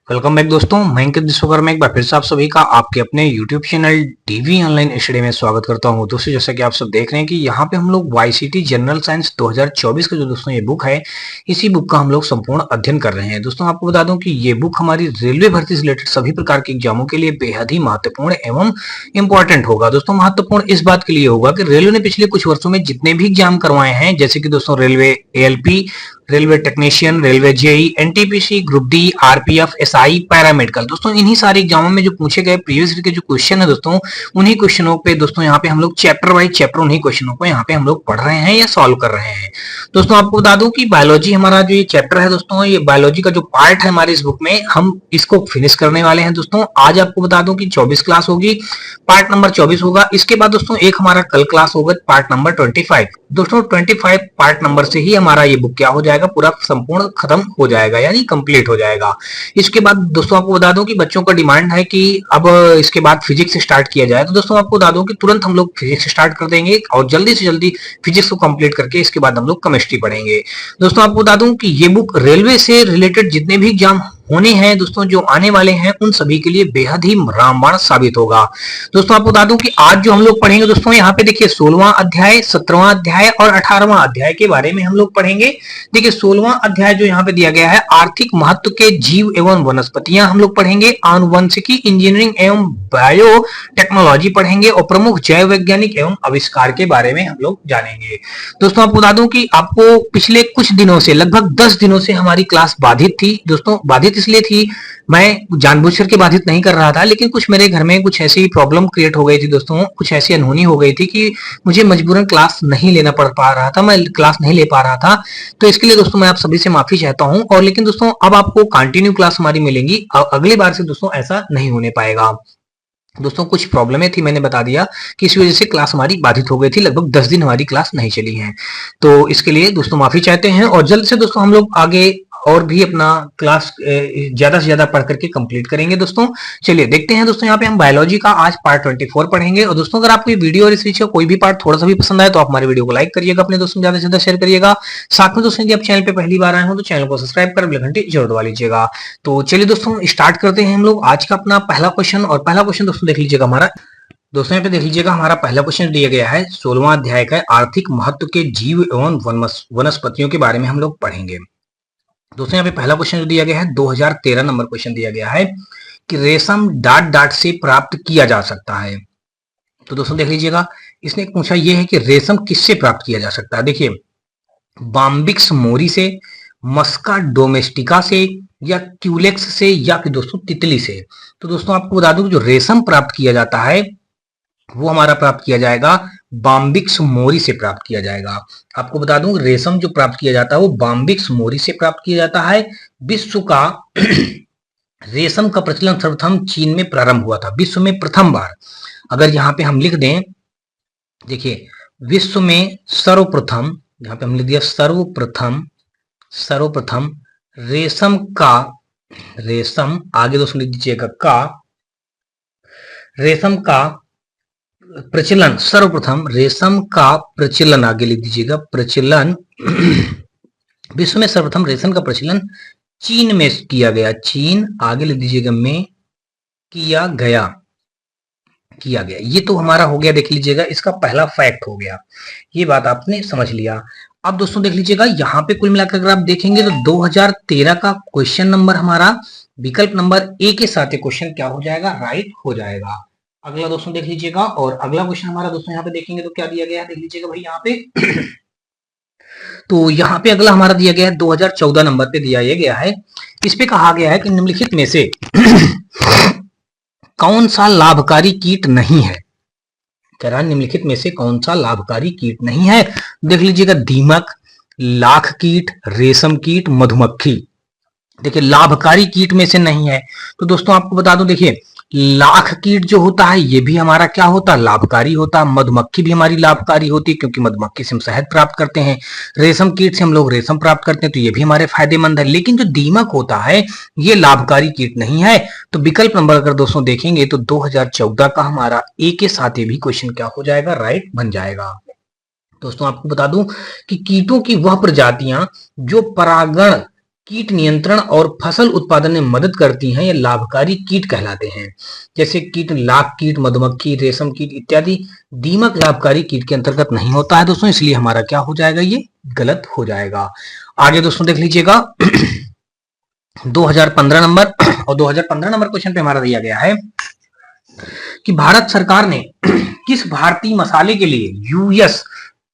Welcome back दोस्तों, मैं अंकित विश्वकर्मा एक बार फिर से आप सभी का आपके अपने YouTube channel DV online study में स्वागत करता हूं। दोस्तों जैसा कि आप सब देख रहे हैं कि यहाँ पे हम लोग वाईसीटी जनरल साइंस 2024 का जो दोस्तों ये बुक है, इसी बुक का हम लोग संपूर्ण अध्ययन कर रहे हैं। दोस्तों आपको बता दूं कि ये बुक हमारी रेलवे भर्ती से रिलेटेड सभी प्रकार के एग्जामों के लिए बेहद ही महत्वपूर्ण एवं इंपॉर्टेंट होगा। दोस्तों महत्वपूर्ण इस बात के लिए होगा कि रेलवे ने पिछले कुछ वर्षों में जितने भी एग्जाम करवाए हैं, जैसे कि दोस्तों railway ALP, railway technician, railway JE, NTPC, group D, RPF, SI, paramedical, दोस्तों इन्हीं सारे एग्जामों में जो पूछे गए प्रीवियस ईयर के जो क्वेश्चन है दोस्तों, उन्हीं क्वेश्चनों पे दोस्तों यहाँ पे हम लोग चैप्टर वाइज चैप्टर उन्हीं क्वेश्चनों को यहाँ पे हम लोग पढ़ रहे हैं या सॉल्व कर रहे हैं। दोस्तों आपको बता दूं कि बायोलॉजी हमारा जो ये चैप्टर है दोस्तों, ये बायोलॉजी का जो पार्ट है हमारे इस बुक में, हम इसको फिनिश करने वाले हैं। दोस्तों आज आपको बता दूं कि 24 क्लास होगी, पार्ट नंबर 24 होगा। इसके बाद दोस्तों एक हमारा कल क्लास होगा, पार्ट नंबर 25। दोस्तों 25 पार्ट नंबर से ही हमारा ये बुक क्या हो जाएगा, पूरा संपूर्ण खत्म हो जाएगा, यानी कंप्लीट हो जाएगा। इसके बाद दोस्तों आपको बता दूं कि बच्चों का डिमांड है कि अब इसके बाद फिजिक्स स्टार्ट किया जाए, तो दोस्तों आपको बता दूं कि तुरंत हम लोग फिजिक्स स्टार्ट कर देंगे और जल्दी से जल्दी फिजिक्स को कंप्लीट करके इसके बाद हम लोग केमिस्ट्री पढ़ेंगे। दोस्तों आपको बता दूं कि ये बुक रेलवे से रिलेटेड जितने भी एग्जाम होने हैं दोस्तों, जो आने वाले हैं, उन सभी के लिए बेहद ही रामबाण साबित होगा। दोस्तों आपको बता दूं कि आज जो हम लोग पढ़ेंगे दोस्तों, यहाँ पे देखिए 16वां अध्याय, 17वां अध्याय और 18वां अध्याय के बारे में हम लोग पढ़ेंगे। देखिए 16वां अध्याय जो यहाँ पे दिया गया है, आर्थिक महत्व के जीव एवं वनस्पतियां हम लोग पढ़ेंगे। आनुवंशिकी, इंजीनियरिंग एवं बायो टेक्नोलॉजी पढ़ेंगे और प्रमुख जैव वैज्ञानिक एवं आविष्कार के बारे में हम लोग जानेंगे। दोस्तों आपको बता दूं कि आपको पिछले कुछ दिनों से, लगभग 10 दिनों से हमारी क्लास बाधित थी। दोस्तों बाधित इसलिए थी, मैं जानबूझकर के बाधित नहीं कर रहा था, लेकिन कुछ मेरे घर में कुछ ऐसी प्रॉब्लम क्रिएट हो गई थी दोस्तों, कुछ ऐसी अनहोनी हो गई थी कि मुझे मजबूरन क्लास नहीं लेना पड़ पा रहा था, मैं क्लास नहीं ले पा रहा था। तो इसके लिए दोस्तों मैं आप सभी से माफी चाहता हूं। और लेकिन दोस्तों अब आपको कंटिन्यू क्लास हमारी मिलेंगी, अगली बार से दोस्तों ऐसा नहीं होने पाएगा। दोस्तों कुछ प्रॉब्लमें थी, मैंने बता दिया कि इस वजह से क्लास हमारी बाधित हो गई थी, लगभग 10 दिन हमारी क्लास नहीं चली है। तो इसके लिए दोस्तों माफी चाहते हैं और जल्द से दोस्तों हम लोग आगे और भी अपना क्लास ज्यादा से ज्यादा पढ़ करके कंप्लीट करेंगे। दोस्तों चलिए देखते हैं। दोस्तों यहाँ पे हम बायोलॉजी का आज पार्ट 24 पढ़ेंगे। और दोस्तों अगर आपको ये वीडियो और इस वीडियो का कोई भी पार्ट थोड़ा सा भी पसंद आए तो आप हमारे वीडियो को लाइक करिएगा, अपने दोस्तों ज्यादा से ज्यादा शेयर करिएगा। साथ में दोस्तों यदि आप चैनल पे पहली बार आए हो तो चैनल को सब्सक्राइब कर बेल घंटी जरूर दबा लीजिएगा। तो चलिए दोस्तों स्टार्ट करते हैं हम लोग आज का अपना पहला क्वेश्चन। और पहला क्वेश्चन दोस्तों देख लीजिएगा हमारा, दोस्तों यहाँ पे देख लीजिएगा हमारा पहला क्वेश्चन दिया गया है 16वां अध्याय का, आर्थिक महत्व के जीव एवं वनस्पतियों के बारे में हम लोग पढ़ेंगे। दोस्तों यहाँ पे पहला क्वेश्चन जो दिया गया है 2013 नंबर क्वेश्चन दिया गया है कि रेशम डाट डाट से प्राप्त किया जा सकता है। तो दोस्तों देख लीजिएगा, इसने पूछा यह है कि रेशम किससे प्राप्त किया जा सकता है। देखिए बाम्बिक्स मोरी से, मस्का डोमेस्टिका से, या क्यूलेक्स से, या फिर दोस्तों तितली से। तो दोस्तों आपको बता दूं कि जो रेशम प्राप्त किया जाता है वो हमारा प्राप्त किया जाएगा बाम्बिक्स मोरी से प्राप्त किया जाएगा। आपको बता दूं रेशम जो प्राप्त किया जाता है वो बाम्बिक्स मोरी से प्राप्त किया जाता है। विश्व का रेशम का प्रचलन सर्वप्रथम चीन में प्रारंभ हुआ था, विश्व में प्रथम बार। अगर यहाँ पे हम लिख दें, देखिए विश्व में सर्वप्रथम, यहाँ पे हम लिख दिया सर्वप्रथम रेशम का, रेशम आगे दोस्तों लिख दीजिएगा का, रेशम का प्रचलन, सर्वप्रथम रेशम का प्रचलन आगे लिख दीजिएगा, प्रचलन विश्व में सर्वप्रथम रेशम का प्रचलन चीन में किया गया, चीन आगे लिख दीजिएगा में किया गया। ये तो हमारा हो गया, देख लीजिएगा इसका पहला फैक्ट हो गया, ये बात आपने समझ लिया। अब दोस्तों देख लीजिएगा यहाँ पे कुल मिलाकर अगर आप देखेंगे तो 2013 का क्वेश्चन नंबर हमारा विकल्प नंबर ए के साथ क्वेश्चन क्या हो जाएगा, राइट हो जाएगा। अगला दोस्तों देख लीजिएगा, और अगला क्वेश्चन हमारा दोस्तों यहाँ पे देखेंगे तो क्या दिया गया है, देख लीजिएगा भाई यहाँ पे तो यहाँ पे अगला हमारा दिया गया है 2014 नंबर पे दिया गया है। इस पे कहा गया है कि निम्नलिखित में से कौन सा लाभकारी कीट नहीं है। कह रहा है निम्नलिखित में से कौन सा लाभकारी कीट नहीं है। देख लीजिएगा दीमक, लाख कीट, रेशम कीट, मधुमक्खी। देखिए लाभकारी कीट में से नहीं है, तो दोस्तों आपको बता दूं, देखिए लाख कीट जो होता है ये भी हमारा क्या होता है, लाभकारी होता है। मधुमक्खी भी हमारी लाभकारी होती है क्योंकि मधुमक्खी से हम शहद प्राप्त करते हैं। रेशम कीट से हम लोग रेशम प्राप्त करते हैं, तो ये भी हमारे फायदेमंद है। लेकिन जो दीमक होता है ये लाभकारी कीट नहीं है। तो विकल्प नंबर अगर दोस्तों देखेंगे तो 2014 का हमारा ए के साथ भी क्वेश्चन क्या हो जाएगा, राइट बन जाएगा। दोस्तों आपको बता दूं कि कीटों की वह प्रजातियां जो परागण कीट नियंत्रण और फसल उत्पादन में मदद करती हैं, ये लाभकारी कीट कहलाते हैं। जैसे कीट लाख कीट, मधुमक्खी, रेशम कीट इत्यादि। दीमक लाभकारी कीट के अंतर्गत नहीं होता है दोस्तों, इसलिए हमारा क्या हो जाएगा, ये गलत हो जाएगा। आगे दोस्तों देख लीजिएगा 2015 नंबर, और 2015 नंबर क्वेश्चन पे हमारा दिया गया है कि भारत सरकार ने किस भारतीय मसाले के लिए यूएस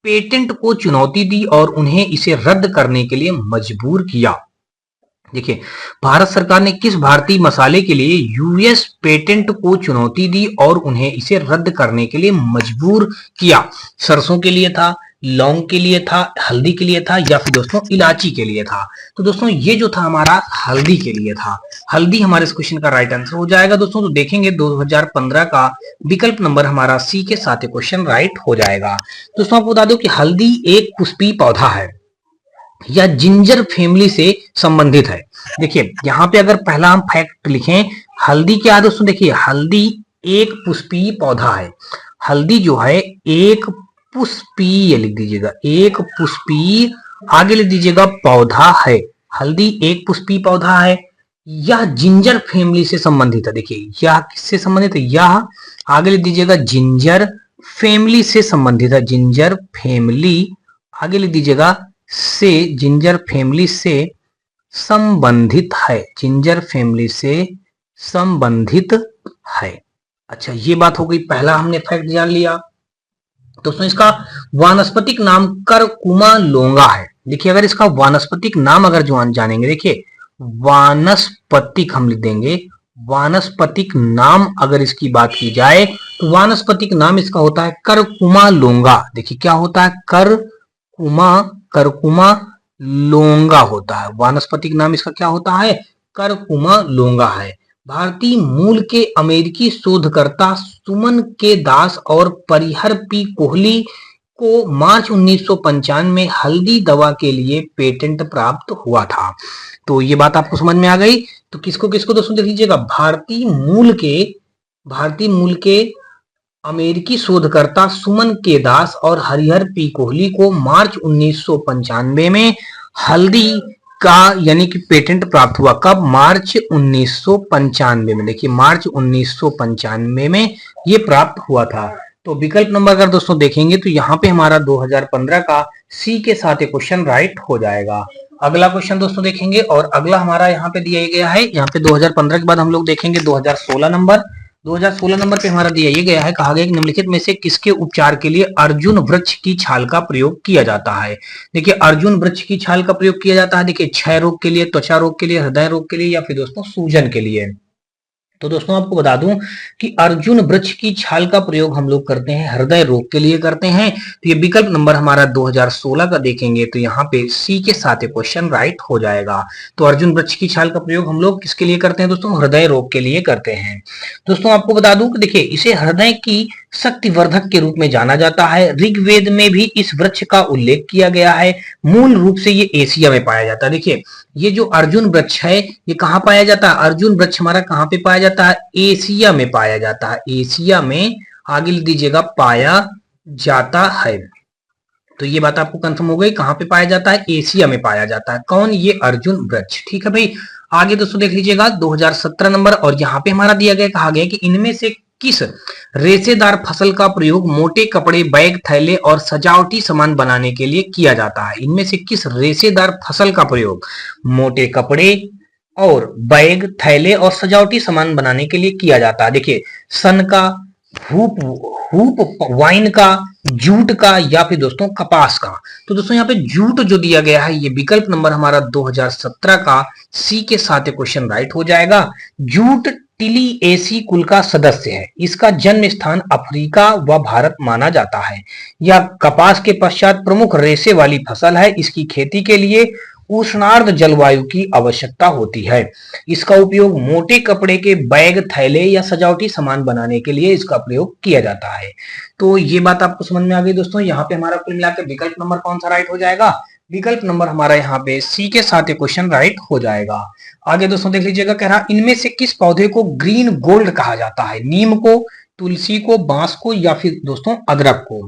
पेटेंट को चुनौती दी और उन्हें इसे रद्द करने के लिए मजबूर किया। देखिए, भारत सरकार ने किस भारतीय मसाले के लिए यूएस पेटेंट को चुनौती दी और उन्हें इसे रद्द करने के लिए मजबूर किया। सरसों के लिए था, लौंग के लिए था, हल्दी के लिए था, या फिर दोस्तों इलायची के लिए था। तो दोस्तों ये जो था हमारा हल्दी के लिए था। हल्दी हमारे इस क्वेश्चन का राइट आंसर हो जाएगा दोस्तों। तो देखेंगे 2015 का विकल्प नंबर हमारा सी के साथ ये क्वेश्चन राइट हो जाएगा। दोस्तों आपको बता दो कि हल्दी एक पुष्पीय पौधा है या जिंजर फैमिली से संबंधित है। देखिए यहाँ पे अगर पहला हम फैक्ट लिखें, हल्दी क्या है दोस्तों, देखिए हल्दी एक पुष्पीय पौधा है। हल्दी जो है एक पुष्पीय, लिख दीजिएगा एक पुष्पीय, आगे लिख दीजिएगा पौधा है। हल्दी एक पुष्पीय पौधा है, यह जिंजर फैमिली से संबंधित है। देखिए यह किससे संबंधित है, यह आगे लिख दीजिएगा जिंजर फैमिली से संबंधित है। जिंजर फैमिली, आगे लिख दीजिएगा से, जिंजर फैमिली से संबंधित है। जिंजर फैमिली से संबंधित है। अच्छा ये बात हो गई, पहला हमने फैक्ट जान लिया। दोस्तों इसका वानस्पतिक नाम करकुमा लोंगा है। देखिए अगर इसका वानस्पतिक नाम अगर जो जानेंगे, देखिए वानस्पतिक हम लिख देंगे, वानस्पतिक नाम अगर इसकी बात की जाए तो वानस्पतिक नाम इसका होता है करकुमा लोंगा। देखिए क्या होता है, करकुमा लोंगा होता है। वानस्पतिक नाम इसका क्या होता है, करकुमा लोंगा है। भारतीय मूल के अमेरिकी शोधकर्ता सुमन के दास और परिहर पी कोहली को मार्च 1995 में हल्दी दवा के लिए पेटेंट प्राप्त हुआ था। तो ये बात आपको समझ में आ गई। तो किसको किसको दोस्तों देख लीजिएगा, भारतीय मूल के अमेरिकी शोधकर्ता सुमन के दास और हरिहर पी कोहली को मार्च 1995 में हल्दी का यानी कि पेटेंट प्राप्त हुआ। कब, मार्च 1995 में। देखिए मार्च 1995 में ये प्राप्त हुआ था। तो विकल्प नंबर अगर दोस्तों देखेंगे तो यहाँ पे हमारा 2015 का सी के साथ ये क्वेश्चन राइट हो जाएगा। अगला क्वेश्चन दोस्तों देखेंगे, और अगला हमारा यहाँ पे दिया गया है, यहाँ पे 2015 के बाद हम लोग देखेंगे 2016 नंबर। 2016 नंबर पे हमारा दिया ये गया है, कहा गया कि निम्नलिखित में से किसके उपचार के लिए अर्जुन वृक्ष की छाल का प्रयोग किया जाता है। देखिए अर्जुन वृक्ष की छाल का प्रयोग किया जाता है, देखिए क्षय रोग के लिए, त्वचा रोग के लिए, हृदय रोग के लिए, या फिर दोस्तों सूजन के लिए। तो दोस्तों आपको बता दूं कि अर्जुन वृक्ष की छाल का प्रयोग हम लोग करते हैं हृदय रोग के लिए करते हैं। तो ये विकल्प नंबर हमारा 2016 का देखेंगे तो यहाँ पे सी के साथ ये क्वेश्चन राइट हो जाएगा। तो अर्जुन वृक्ष की छाल का प्रयोग हम लोग किसके लिए करते हैं दोस्तों, हृदय रोग के लिए करते हैं। दोस्तों आपको बता दूं कि देखिए इसे हृदय की शक्तिवर्धक के रूप में जाना जाता है। ऋग्वेद में भी इस वृक्ष का उल्लेख किया गया है। मूल रूप से ये एशिया में पाया जाता है। देखिए ये जो अर्जुन वृक्ष है ये कहाँ पाया जाता है, अर्जुन वृक्ष हमारा कहाँ पे पाया जाता है, एशिया में पाया जाता है। एशिया में, आगे लिख दीजिएगा, पाया जाता है। तो ये बात आपको कंफर्म हो गई, कहाँ पे पाया जाता है, एशिया में पाया जाता है। कौन, ये अर्जुन वृक्ष। ठीक है भाई। आगे दोस्तों देख लीजिएगा 2017 नंबर, और यहाँ पे हमारा दिया गया, कहा गया कि इनमें से किस रेशेदार फसल का प्रयोग मोटे कपड़े, बैग, थैले और सजावटी सामान बनाने के लिए किया जाता है। इनमें से किस रेशेदार फसल का प्रयोग मोटे कपड़े और बैग, थैले और सजावटी सामान बनाने के लिए किया जाता है। देखिए सन का, हुप वाइन का, जूट का, या फिर दोस्तों कपास का। तो दोस्तों यहाँ पे जूट जो दिया गया है ये विकल्प नंबर हमारा 2017 का सी के साथ क्वेश्चन राइट हो जाएगा। जूट टिलिएसी कुल का सदस्य है। इसका जन्म स्थान अफ्रीका व भारत माना जाता है। यह कपास के पश्चात प्रमुख रेशे वाली फसल है। इसकी खेती के लिए उष्णार्द्र जलवायु की आवश्यकता होती है। इसका उपयोग मोटे कपड़े के बैग, थैले या सजावटी सामान बनाने के लिए इसका प्रयोग किया जाता है। तो ये बात आपको समझ में आ गई दोस्तों। यहाँ पे हमारा कुल मिलाकर विकल्प नंबर कौन सा राइट हो जाएगा, विकल्प नंबर हमारा यहाँ पे सी के साथ क्वेश्चन राइट हो जाएगा। आगे दोस्तों देख लीजिएगा, कह रहा इनमें से किस पौधे को ग्रीन गोल्ड कहा जाता है, नीम को, तुलसी को, बांस को, या फिर दोस्तों अदरक को।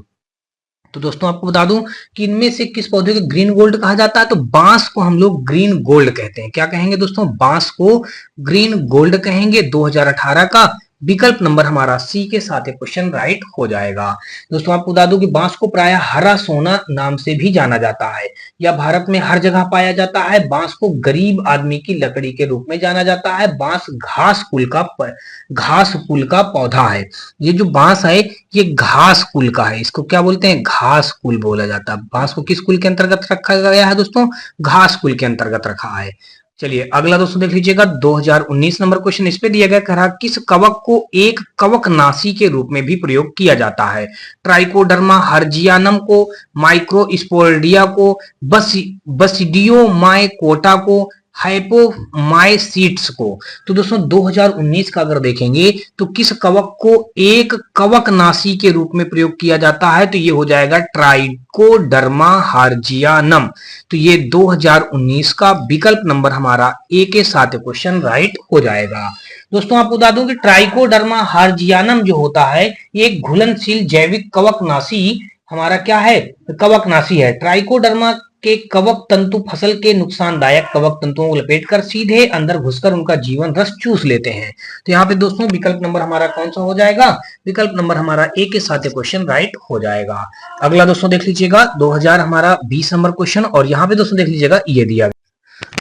तो दोस्तों आपको बता दूं कि इनमें से किस पौधे को ग्रीन गोल्ड कहा जाता है, तो बांस को हम लोग ग्रीन गोल्ड कहते हैं। क्या कहेंगे दोस्तों? बांस को ग्रीन गोल्ड कहेंगे। 2018 का विकल्प नंबर हमारा सी के साथ क्वेश्चन राइट हो जाएगा। दोस्तों आपको बता दूं कि बांस को प्रायः हरा सोना नाम से भी जाना जाता है, या भारत में हर जगह पाया जाता है। बांस को गरीब आदमी की लकड़ी के रूप में जाना जाता है। बांस घास कुल का पौधा है। ये जो बांस है ये घास कुल का है। इसको क्या बोलते हैं? घास कुल बोला जाता है। बांस को किस कुल के अंतर्गत रखा गया है दोस्तों? घास कुल के अंतर्गत रखा है। चलिए अगला दोस्तों देख लीजिएगा, 2019 नंबर क्वेश्चन इस पे दिया गया, कह रहा किस कवक को एक कवकनाशी के रूप में भी प्रयोग किया जाता है? ट्राइकोडर्मा हर्जियानम को, माइक्रोस्पोरिडिया को, बसिडियोमाइकोटा को, हाइपोमाइसीट्स को। तो दोस्तों 2019 का अगर देखेंगे तो किस कवक को एक कवकनाशी के रूप में प्रयोग किया जाता है? तो ये हो जाएगा ट्राइकोडर्मा हर्जियानम। तो ये 2019 का विकल्प नंबर हमारा ए के साथ क्वेश्चन राइट हो जाएगा। दोस्तों आपको बता दूं कि ट्राइकोडर्मा हर्जियानम जो होता है ये एक घुलनशील जैविक कवकनाशी हमारा क्या है? कवकनाशी है। ट्राइकोडर्मा के कवक तंतु फसल के नुकसानदायक कवक तंतुओं को लपेटकर सीधे अंदर घुसकर उनका जीवन रस चूस लेते हैं। तो यहाँ पे दोस्तों विकल्प नंबर हमारा कौन सा हो जाएगा? विकल्प नंबर हमारा ए के साथ क्वेश्चन राइट हो जाएगा। अगला दोस्तों देख लीजिएगा 2020 नंबर क्वेश्चन, और यहाँ पे दोस्तों देख लीजिएगा ये दिया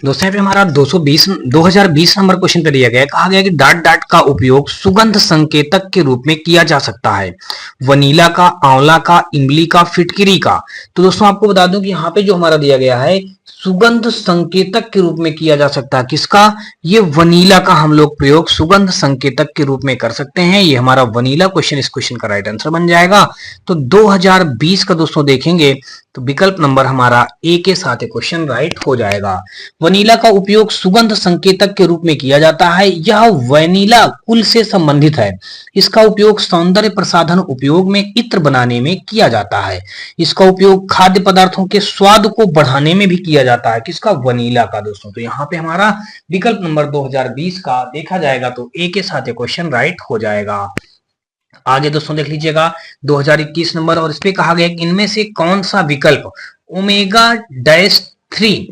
दोस्तों यहाँ पे हमारा 2020 नंबर क्वेश्चन पे दिया गया है, कहा गया कि डाट डाट का उपयोग सुगंध संकेतक के रूप में किया जा सकता है। वनीला का, आंवला का, इमली का, फिटकिरी का। तो दोस्तों आपको बता दूं कि यहाँ पे जो हमारा दिया गया है सुगंध संकेतक के रूप में किया जा सकता है। किसका? ये वनीला का हम लोग प्रयोग सुगंध संकेतक के रूप में कर सकते हैं। ये हमारा वनीला क्वेश्चन इस क्वेश्चन का राइट आंसर बन जाएगा। तो 2020 का दोस्तों देखेंगे तो विकल्प नंबर हमारा ए के साथ क्वेश्चन राइट हो जाएगा। वनीला का उपयोग सुगंध संकेतक के रूप में किया जाता है। यह वनीला कुल से संबंधित है। इसका उपयोग सौंदर्य प्रसाधन उपयोग में इत्र बनाने में किया जाता है। इसका उपयोग खाद्य पदार्थों के स्वाद को बढ़ाने में भी किया जाता है। किसका? वनीला का दोस्तों। तो यहाँ पे हमारा विकल्प नंबर 2020 का देखा जाएगा तो ए के साथ क्वेश्चन राइट हो जाएगा। आगे दोस्तों देख लीजिएगा 2021 नंबर, और इस पे कहा गया कि इनमें से कौन सा विकल्प ओमेगा डैश 3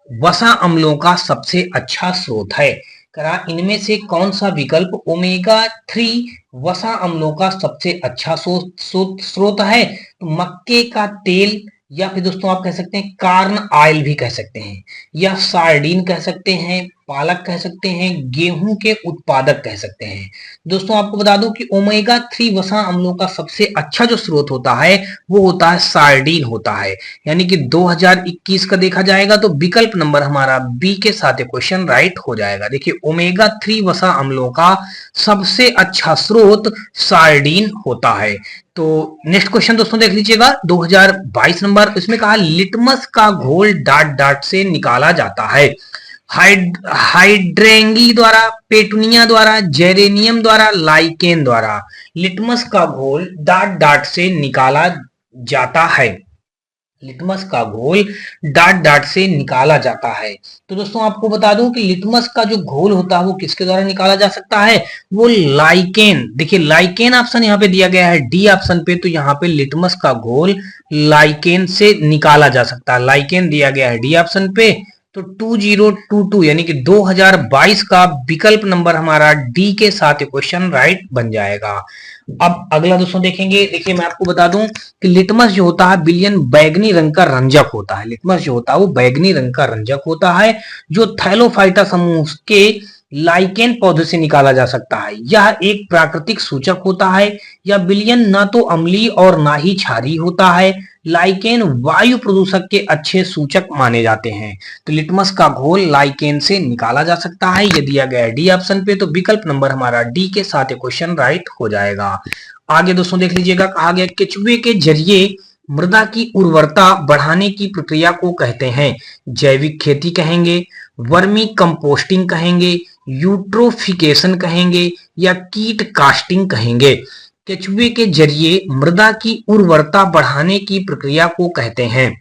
वसा अम्लों का सबसे अच्छा स्रोत है? करा इनमें से कौन सा विकल्प ओमेगा 3 वसा अम्लों का सबसे अच्छा स्रोत है? तो मक्के का तेल, या फिर दोस्तों आप कह सकते हैं कार्न ऑयल भी कह सकते हैं, या सार्डिन कह सकते हैं, पालक कह सकते हैं, गेहूं के उत्पादक कह सकते हैं। दोस्तों आपको बता दूं कि ओमेगा 3 वसा अम्लों का सबसे अच्छा जो स्रोत होता है वो होता है सार्डिन होता है। यानी कि 2021 का देखा जाएगा तो विकल्प नंबर हमारा बी के साथ क्वेश्चन राइट हो जाएगा। देखिए ओमेगा 3 वसा अम्लों का सबसे अच्छा स्रोत सार्डिन होता है। तो नेक्स्ट क्वेश्चन दोस्तों देख लीजिएगा 2022 नंबर, इसमें कहा लिटमस का घोल डाट डाट से निकाला जाता है। हाइड्रेंगी द्वारा, पेटुनिया द्वारा, जेरेनियम द्वारा, लाइकेन द्वारा। लिटमस का घोल डाट डाट से निकाला जाता है। लिटमस का घोल डाट डाट से निकाला जाता है। तो दोस्तों आपको बता दूं कि लिटमस का जो घोल होता है वो किसके द्वारा निकाला जा सकता है? वो लाइकेन। देखिए लाइकेन ऑप्शन यहाँ पे दिया गया है डी ऑप्शन पे, तो यहाँ पे लिटमस का घोल लाइकेन से निकाला जा सकता है। लाइकेन दिया गया है डी ऑप्शन पे। तो 2022 यानी कि 2022 का विकल्प नंबर हमारा डी के साथ क्वेश्चन राइट बन जाएगा। अब अगला दोस्तों देखेंगे, देखिए मैं आपको बता दूं कि लिटमस जो होता है बिलियन बैगनी रंग का रंजक होता है। लिटमस जो होता है वो बैगनी रंग का रंजक होता है जो थैलोफाइटा समूह के लाइकेन पौधे से निकाला जा सकता है। यह एक प्राकृतिक सूचक होता है। यह बिलियन न तो अम्लीय और ना ही क्षारीय होता है। लाइकेन वायु प्रदूषक के अच्छे सूचक माने जाते हैं। तो लिटमस का घोल लाइकेन से निकाला जा सकता है। ये दिया गया है डी ऑप्शन पे, तो विकल्प नंबर हमारा डी के साथ क्वेश्चन राइट हो जाएगा। आगे दोस्तों देख लीजिएगा, कहा गया केचुए के जरिए मृदा की उर्वरता बढ़ाने की प्रक्रिया को कहते हैं। जैविक खेती कहेंगे, वर्मी कंपोस्टिंग कहेंगे, यूट्रोफिकेशन कहेंगे, या कीट कास्टिंग कहेंगे। केचुए के जरिए मृदा की उर्वरता बढ़ाने की प्रक्रिया को कहते हैं।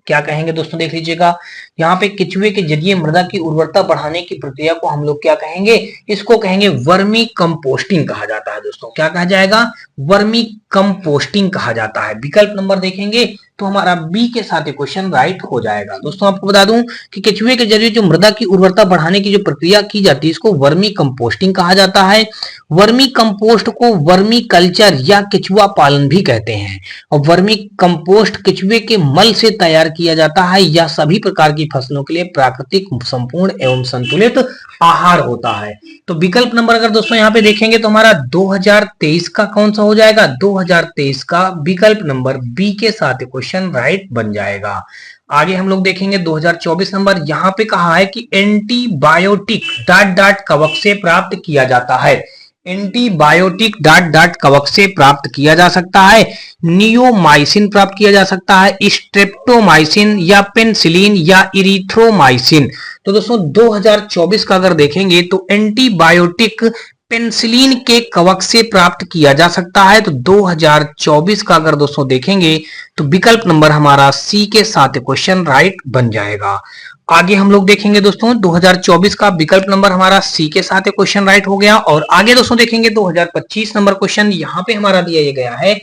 क्या कहेंगे दोस्तों, देख लीजिएगा। यहाँ पे केचुए के जरिए मृदा की उर्वरता बढ़ाने की प्रक्रिया को हम लोग क्या कहेंगे, इसको कहेंगे वर्मी कंपोस्टिंग कहा जाता है दोस्तों। क्या कहा जाएगा, वर्मी कंपोस्टिंग कहा जाता है। विकल्प नंबर देखेंगे तो हमारा बी के साथ क्वेश्चन राइट हो जाएगा। दोस्तों आपको बता दूं कि केचुए के जरिए जो मृदा की उर्वरता बढ़ाने की जो प्रक्रिया की जाती है इसको वर्मी कंपोस्टिंग कहा जाता है। वर्मी कंपोस्ट को वर्मी कल्चर या केचुआ पालन भी कहते हैं। और वर्मी कंपोस्ट केचुए के मल से तैयार किया जाता है या सभी प्रकार की फसलों के लिए प्राकृतिक संपूर्ण एवं संतुलित आहार होता है। तो विकल्प नंबर अगर दोस्तों यहाँ पे देखेंगे तो हमारा 2023 का कौन सा हो जाएगा, 2023 का विकल्प नंबर बी के साथ क्वेश्चन राइट बन जाएगा। आगे हम लोग देखेंगे 2024 नंबर, यहाँ पे कहा है कि एंटीबायोटिक डॉट डॉट कवक से प्राप्त किया जाता है। एंटीबायोटिक डॉट डॉट कवक से प्राप्त किया जा सकता है, नियोमाइसिन प्राप्त किया जा सकता है, स्ट्रेप्टोमाइसिन या पेनिसिलिन या इरिथ्रोमाइसिन। तो दोस्तों 2024 का अगर देखेंगे तो एंटीबायोटिक पेनिसिलिन के कवक से प्राप्त किया जा सकता है। तो 2024 का अगर दोस्तों देखेंगे तो विकल्प नंबर हमारा सी के साथ क्वेश्चन राइट बन जाएगा। आगे हम लोग देखेंगे दोस्तों 2024 का विकल्प नंबर हमारा सी के साथ क्वेश्चन राइट हो गया। और आगे दोस्तों देखेंगे 2025 नंबर क्वेश्चन यहाँ पे हमारा दिया गया है।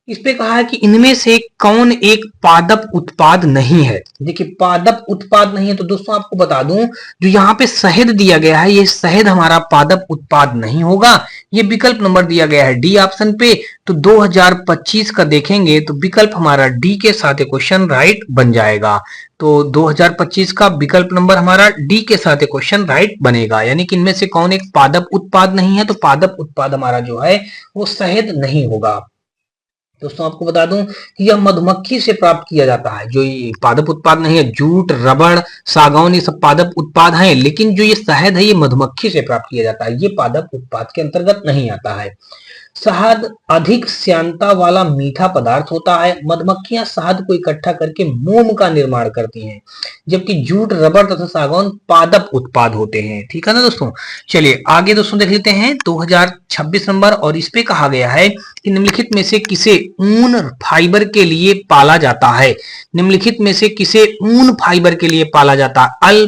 इस पे कहा है कि इनमें से कौन एक पादप उत्पाद नहीं है। देखिए पादप उत्पाद नहीं है तो दोस्तों आपको बता दूं जो यहाँ पे शहद दिया गया है ये शहद हमारा पादप उत्पाद नहीं होगा। ये विकल्प नंबर दिया गया है डी ऑप्शन पे। तो 2025 का देखेंगे तो विकल्प हमारा डी के साथ क्वेश्चन राइट बन जाएगा। तो 2025 का विकल्प नंबर हमारा डी के साथ क्वेश्चन राइट बनेगा, यानी कि इनमें से कौन एक पादप उत्पाद नहीं है। तो पादप उत्पाद हमारा जो है वो शहद नहीं होगा। दोस्तों आपको बता दूं कि यह मधुमक्खी से प्राप्त किया जाता है। जो ये पादप उत्पाद नहीं है, जूट, रबड़, सागौन ये सब पादप उत्पाद हैं, लेकिन जो ये शहद है ये मधुमक्खी से प्राप्त किया जाता है, ये पादप उत्पाद के अंतर्गत नहीं आता है। शहद अधिक श्यानता वाला मीठा पदार्थ होता है। मधुमक्खियां शहद को इकट्ठा करके मोम का निर्माण करती हैं, जबकि जूट, रबर तथा सागौन पादप उत्पाद होते हैं। ठीक है ना दोस्तों। चलिए आगे दोस्तों देख लेते हैं 2026 नंबर, और इस पे कहा गया है कि निम्नलिखित में से किसे ऊन फाइबर के लिए पाला जाता है। निम्नलिखित में से किसे ऊन फाइबर के लिए पाला जाता है।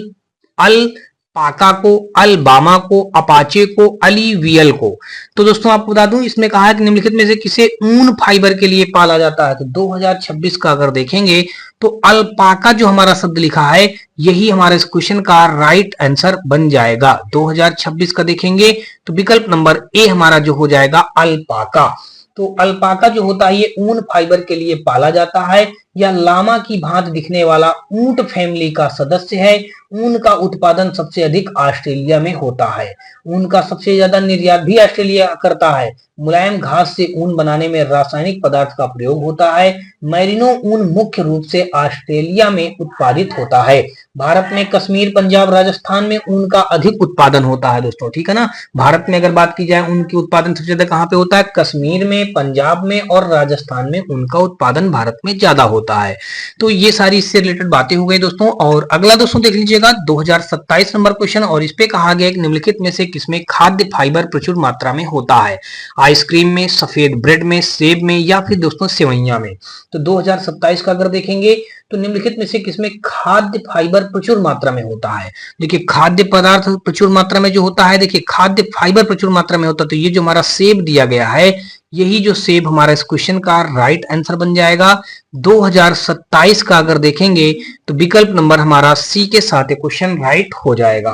अल पाका को, अलबामा को, अपाचे को, अलीवियल को। तो दोस्तों आपको बता दूं इसमें कहा है कि निम्नलिखित में से किसे ऊन फाइबर के लिए पाला जाता है। तो 2026 का अगर देखेंगे तो अल्पाका जो हमारा शब्द लिखा है यही हमारे इस क्वेश्चन का राइट आंसर बन जाएगा। 2026 का देखेंगे तो विकल्प नंबर ए हमारा जो हो जाएगा अल्पाका। तो अल्पाका जो होता है ये ऊन फाइबर के लिए पाला जाता है। यह लामा की भांति दिखने वाला ऊंट फैमिली का सदस्य है। ऊन का उत्पादन सबसे अधिक ऑस्ट्रेलिया में होता है। ऊन का सबसे ज्यादा निर्यात भी ऑस्ट्रेलिया करता है। मुलायम घास से ऊन बनाने में रासायनिक पदार्थ का प्रयोग होता है। मैरिनो ऊन मुख्य रूप से ऑस्ट्रेलिया में उत्पादित होता है। भारत में कश्मीर, पंजाब, राजस्थान में ऊन का अधिक उत्पादन होता है दोस्तों। ठीक है ना। भारत में अगर बात की जाए ऊन की उत्पादन सबसे ज्यादा कहाँ पे होता है, कश्मीर में, पंजाब में और राजस्थान में ऊन का उत्पादन भारत में ज्यादा होता है। तो ये सारी इससे रिलेटेड बातें हो गई दोस्तों। और अगला दोस्तों देख लीजिएगा 2027 नंबर क्वेश्चन, और इस पे कहा गया कि निम्नलिखित में से किसमें खाद्य फाइबर प्रचुर मात्रा में होता है। आइसक्रीम में, सफेद ब्रेड में, सेब में या फिर दोस्तों सेवइयां में। तो 2027 का अगर देखेंगे तो निम्नलिखित में से किसमें खाद्य फाइबर प्रचुर मात्रा में होता है। देखिए खाद्य पदार्थ प्रचुर मात्रा में जो होता है, देखिए खाद्य फाइबर प्रचुर मात्रा में होता है, तो ये जो हमारा सेब दिया गया है यही जो सेब हमारा इस क्वेश्चन का राइट आंसर बन जाएगा। 2027 का अगर देखेंगे तो विकल्प नंबर हमारा सी के साथ क्वेश्चन राइट हो जाएगा।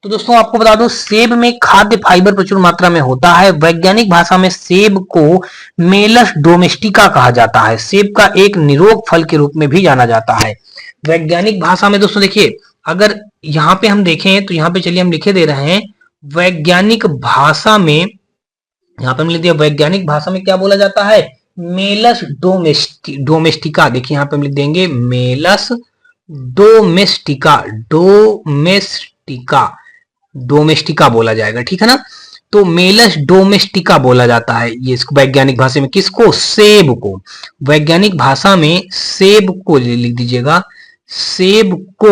तो दोस्तों आपको बता दो सेब में खाद्य फाइबर प्रचुर मात्रा में होता है। वैज्ञानिक भाषा में सेब को मेलस डोमेस्टिका कहा जाता है। सेब का एक निरोग फल के रूप में भी जाना जाता है वैज्ञानिक भाषा में। दोस्तों देखिए अगर यहाँ पे हम देखें तो यहाँ पे चलिए हम लिखे दे रहे हैं वैज्ञानिक भाषा में, यहाँ पे हम लिख दिया वैज्ञानिक भाषा में क्या बोला जाता है, मेलस डोमेस्टिका। देखिए यहाँ पे हम लिख देंगे मेलस डोमेस्टिका, डोमेस्टिका बोला जाएगा। ठीक है ना। तो मेलस डोमेस्टिका बोला जाता है ये इसको वैज्ञानिक भाषा में। किसको, सेब को। वैज्ञानिक भाषा में सेब को लिख दीजिएगा, सेब को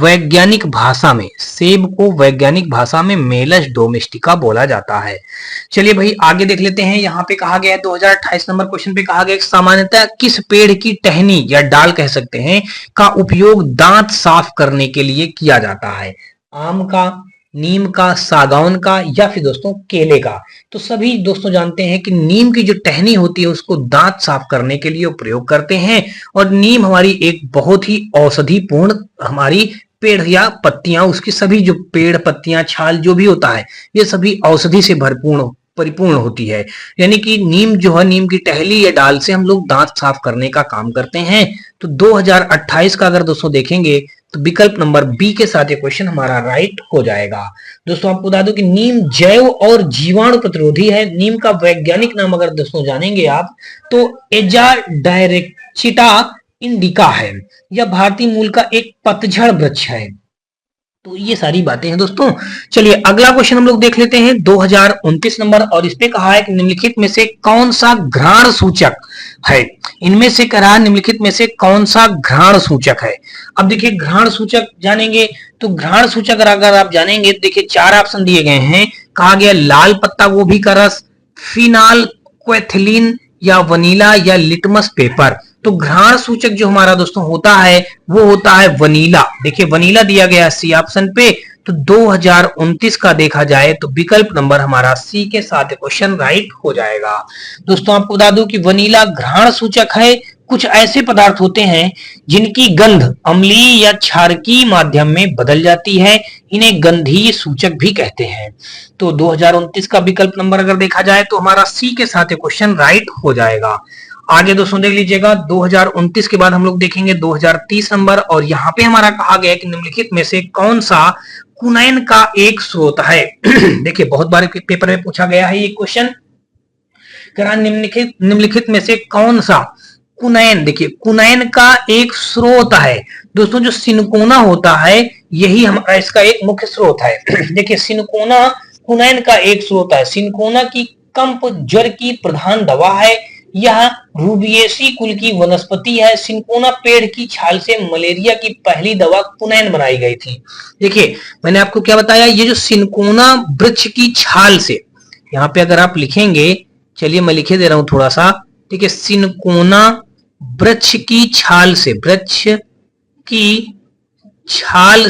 वैज्ञानिक भाषा में मेलस डोमेस्टिका बोला जाता है। चलिए भाई आगे देख लेते हैं। यहाँ पे कहा गया है 2028 नंबर क्वेश्चन पे कहा गया सामान्यतः किस पेड़ की टहनी या डाल कह सकते हैं का उपयोग दांत साफ करने के लिए किया जाता है? आम का, नीम का, सागौन का या फिर दोस्तों केले का? तो सभी दोस्तों जानते हैं कि नीम की जो टहनी होती है उसको दांत साफ करने के लिए प्रयोग करते हैं। और नीम हमारी एक बहुत ही औषधि पूर्ण हमारी पेड़ या पत्तियां, उसकी सभी जो पेड़ पत्तियां छाल जो भी होता है ये सभी औषधि से भरपूर परिपूर्ण होती है। यानी कि नीम जो है, नीम की टहली या डाल से हम लोग दांत साफ करने का काम करते हैं। तो 2028 का अगर दोस्तों देखेंगे तो विकल्प नंबर बी के साथ ये क्वेश्चन हमारा राइट हो जाएगा। दोस्तों आपको बता दूं कि नीम जैव और जीवाणु प्रतिरोधी है। नीम का वैज्ञानिक नाम अगर दोस्तों जानेंगे आप तो एजाडायरेक्टिका इंडिका है। यह भारतीय मूल का एक पतझड़ वृक्ष है। तो ये सारी बातें हैं दोस्तों। चलिए अगला क्वेश्चन हम लोग देख लेते हैं 2029 नंबर, और इस पे कहा है कि निम्नलिखित में से कौन सा घ्राण सूचक है? इनमें से कहा निम्नलिखित में से कौन सा घ्राण सूचक है? अब देखिए घ्राण सूचक जानेंगे तो घ्राण सूचक अगर आप जानेंगे तो देखिए 4 ऑप्शन दिए गए हैं। कहा गया लाल पत्ता गोभी का रस, फिनाल क्वेथिलीन या वनीला या लिटमस पेपर। तो घ्राण सूचक जो हमारा दोस्तों होता है वो होता है वनीला। देखिए वनीला दिया गया है सी ऑप्शन पे। तो 2029 का देखा जाए तो विकल्प नंबर हमारा सी के साथ क्वेश्चन राइट हो जाएगा। दोस्तों आपको बता दूं कि वनीला घ्राण सूचक है। कुछ ऐसे पदार्थ होते हैं जिनकी गंध अम्लीय या क्षारकीय माध्यम में बदल जाती है, इन्हें गंधीय सूचक भी कहते हैं। तो 2029 का विकल्प नंबर अगर देखा जाए तो हमारा सी के साथ क्वेश्चन राइट हो जाएगा। आगे दोस्तों देख लीजिएगा 2029 के बाद हम लोग देखेंगे 2030 नंबर, और यहाँ पे हमारा कहा गया कि निम्नलिखित में से कौन सा कुनैन का एक स्रोत है? देखिए बहुत बार पेपर में पूछा गया है ये क्वेश्चन। निम्नलिखित में से कौन सा कुनैन, देखिए कुनैन का एक स्रोत है। दोस्तों जो सिनकोना होता है यही हमारा इसका एक मुख्य स्रोत है। देखिए सिनकोना कुनैन का एक स्रोत है। सिनकोना की कंप ज्वर की प्रधान दवा है। यह रूबिएसी कुल की वनस्पति है। सिनकोना पेड़ की छाल से मलेरिया की पहली दवा कुनैन बनाई गई थी। देखिए मैंने आपको क्या बताया, ये जो सिनकोना वृक्ष की छाल से, यहाँ पे अगर आप लिखेंगे, चलिए मैं लिखे दे रहा हूं थोड़ा सा। ठीक है, सिनकोना वृक्ष की छाल से, वृक्ष की छाल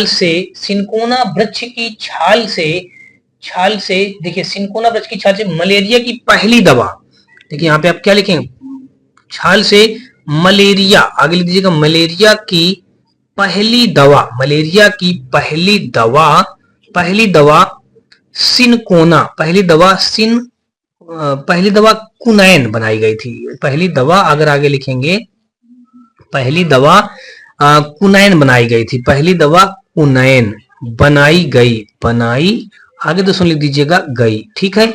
से सिनकोना वृक्ष की छाल से देखिए सिनकोना वृक्ष की छाल से मलेरिया की पहली दवा। देखिए यहाँ पे आप क्या लिखेंगे, छाल से मलेरिया, आगे लिख दीजिएगा मलेरिया की पहली दवा, मलेरिया की पहली दवा सिनकोना, पहली दवा कुनैन बनाई गई थी। पहली दवा अगर आगे लिखेंगे, पहली दवा कुनैन बनाई गई थी। पहली दवा कुनैन बनाई आगे दोस्तों लिख दीजिएगा गई। ठीक है,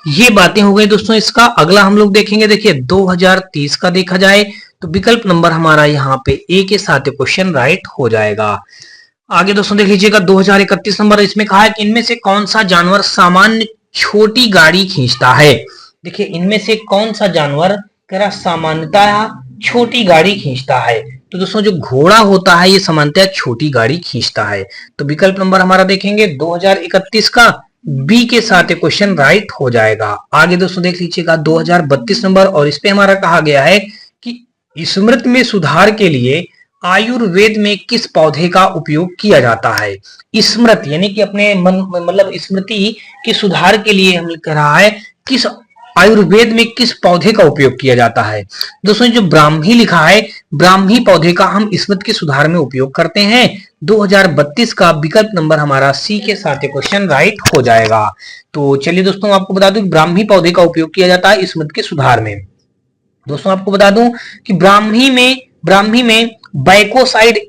ये बातें हो गई दोस्तों। इसका अगला हम लोग देखेंगे, देखिए 2030 का देखा जाए तो विकल्प नंबर हमारा यहाँ पे ए के साथ क्वेश्चन राइट हो जाएगा। आगे दोस्तों देख लीजिएगा 2031 नंबर, इसमें कहा है कि इनमें से कौन सा जानवर सामान्य छोटी गाड़ी खींचता है? देखिए इनमें से कौन सा जानवर सामान्यतः छोटी गाड़ी खींचता है? तो दोस्तों जो घोड़ा होता है ये सामान्यतः छोटी गाड़ी खींचता है। तो विकल्प नंबर हमारा देखेंगे 2031 का बी के साथ क्वेश्चन राइट हो जाएगा। आगे दोस्तों देख लीजिएगा 2032 नंबर, और इस पे हमारा कहा गया है कि स्मृति में सुधार के लिए आयुर्वेद में किस पौधे का उपयोग किया जाता है? स्मृति यानी कि अपने मन मतलब स्मृति के सुधार के लिए हम कह रहा है किस आयुर्वेद में किस पौधे का उपयोग किया जाता है? दोस्तों जो ब्राह्मी लिखा है, ब्राह्मी पौधे का हम स्मृति के सुधार में उपयोग करते हैं। 2032 का विकल्प नंबर हमारा सी के साथ क्वेश्चन राइट हो जाएगा। तो चलिए दोस्तों आपको बता दूं ब्राह्मी पौधे का उपयोग किया जाता है स्मृति के सुधार में। दोस्तों आपको बता दूं कि ब्राह्मी में बैकोसाइड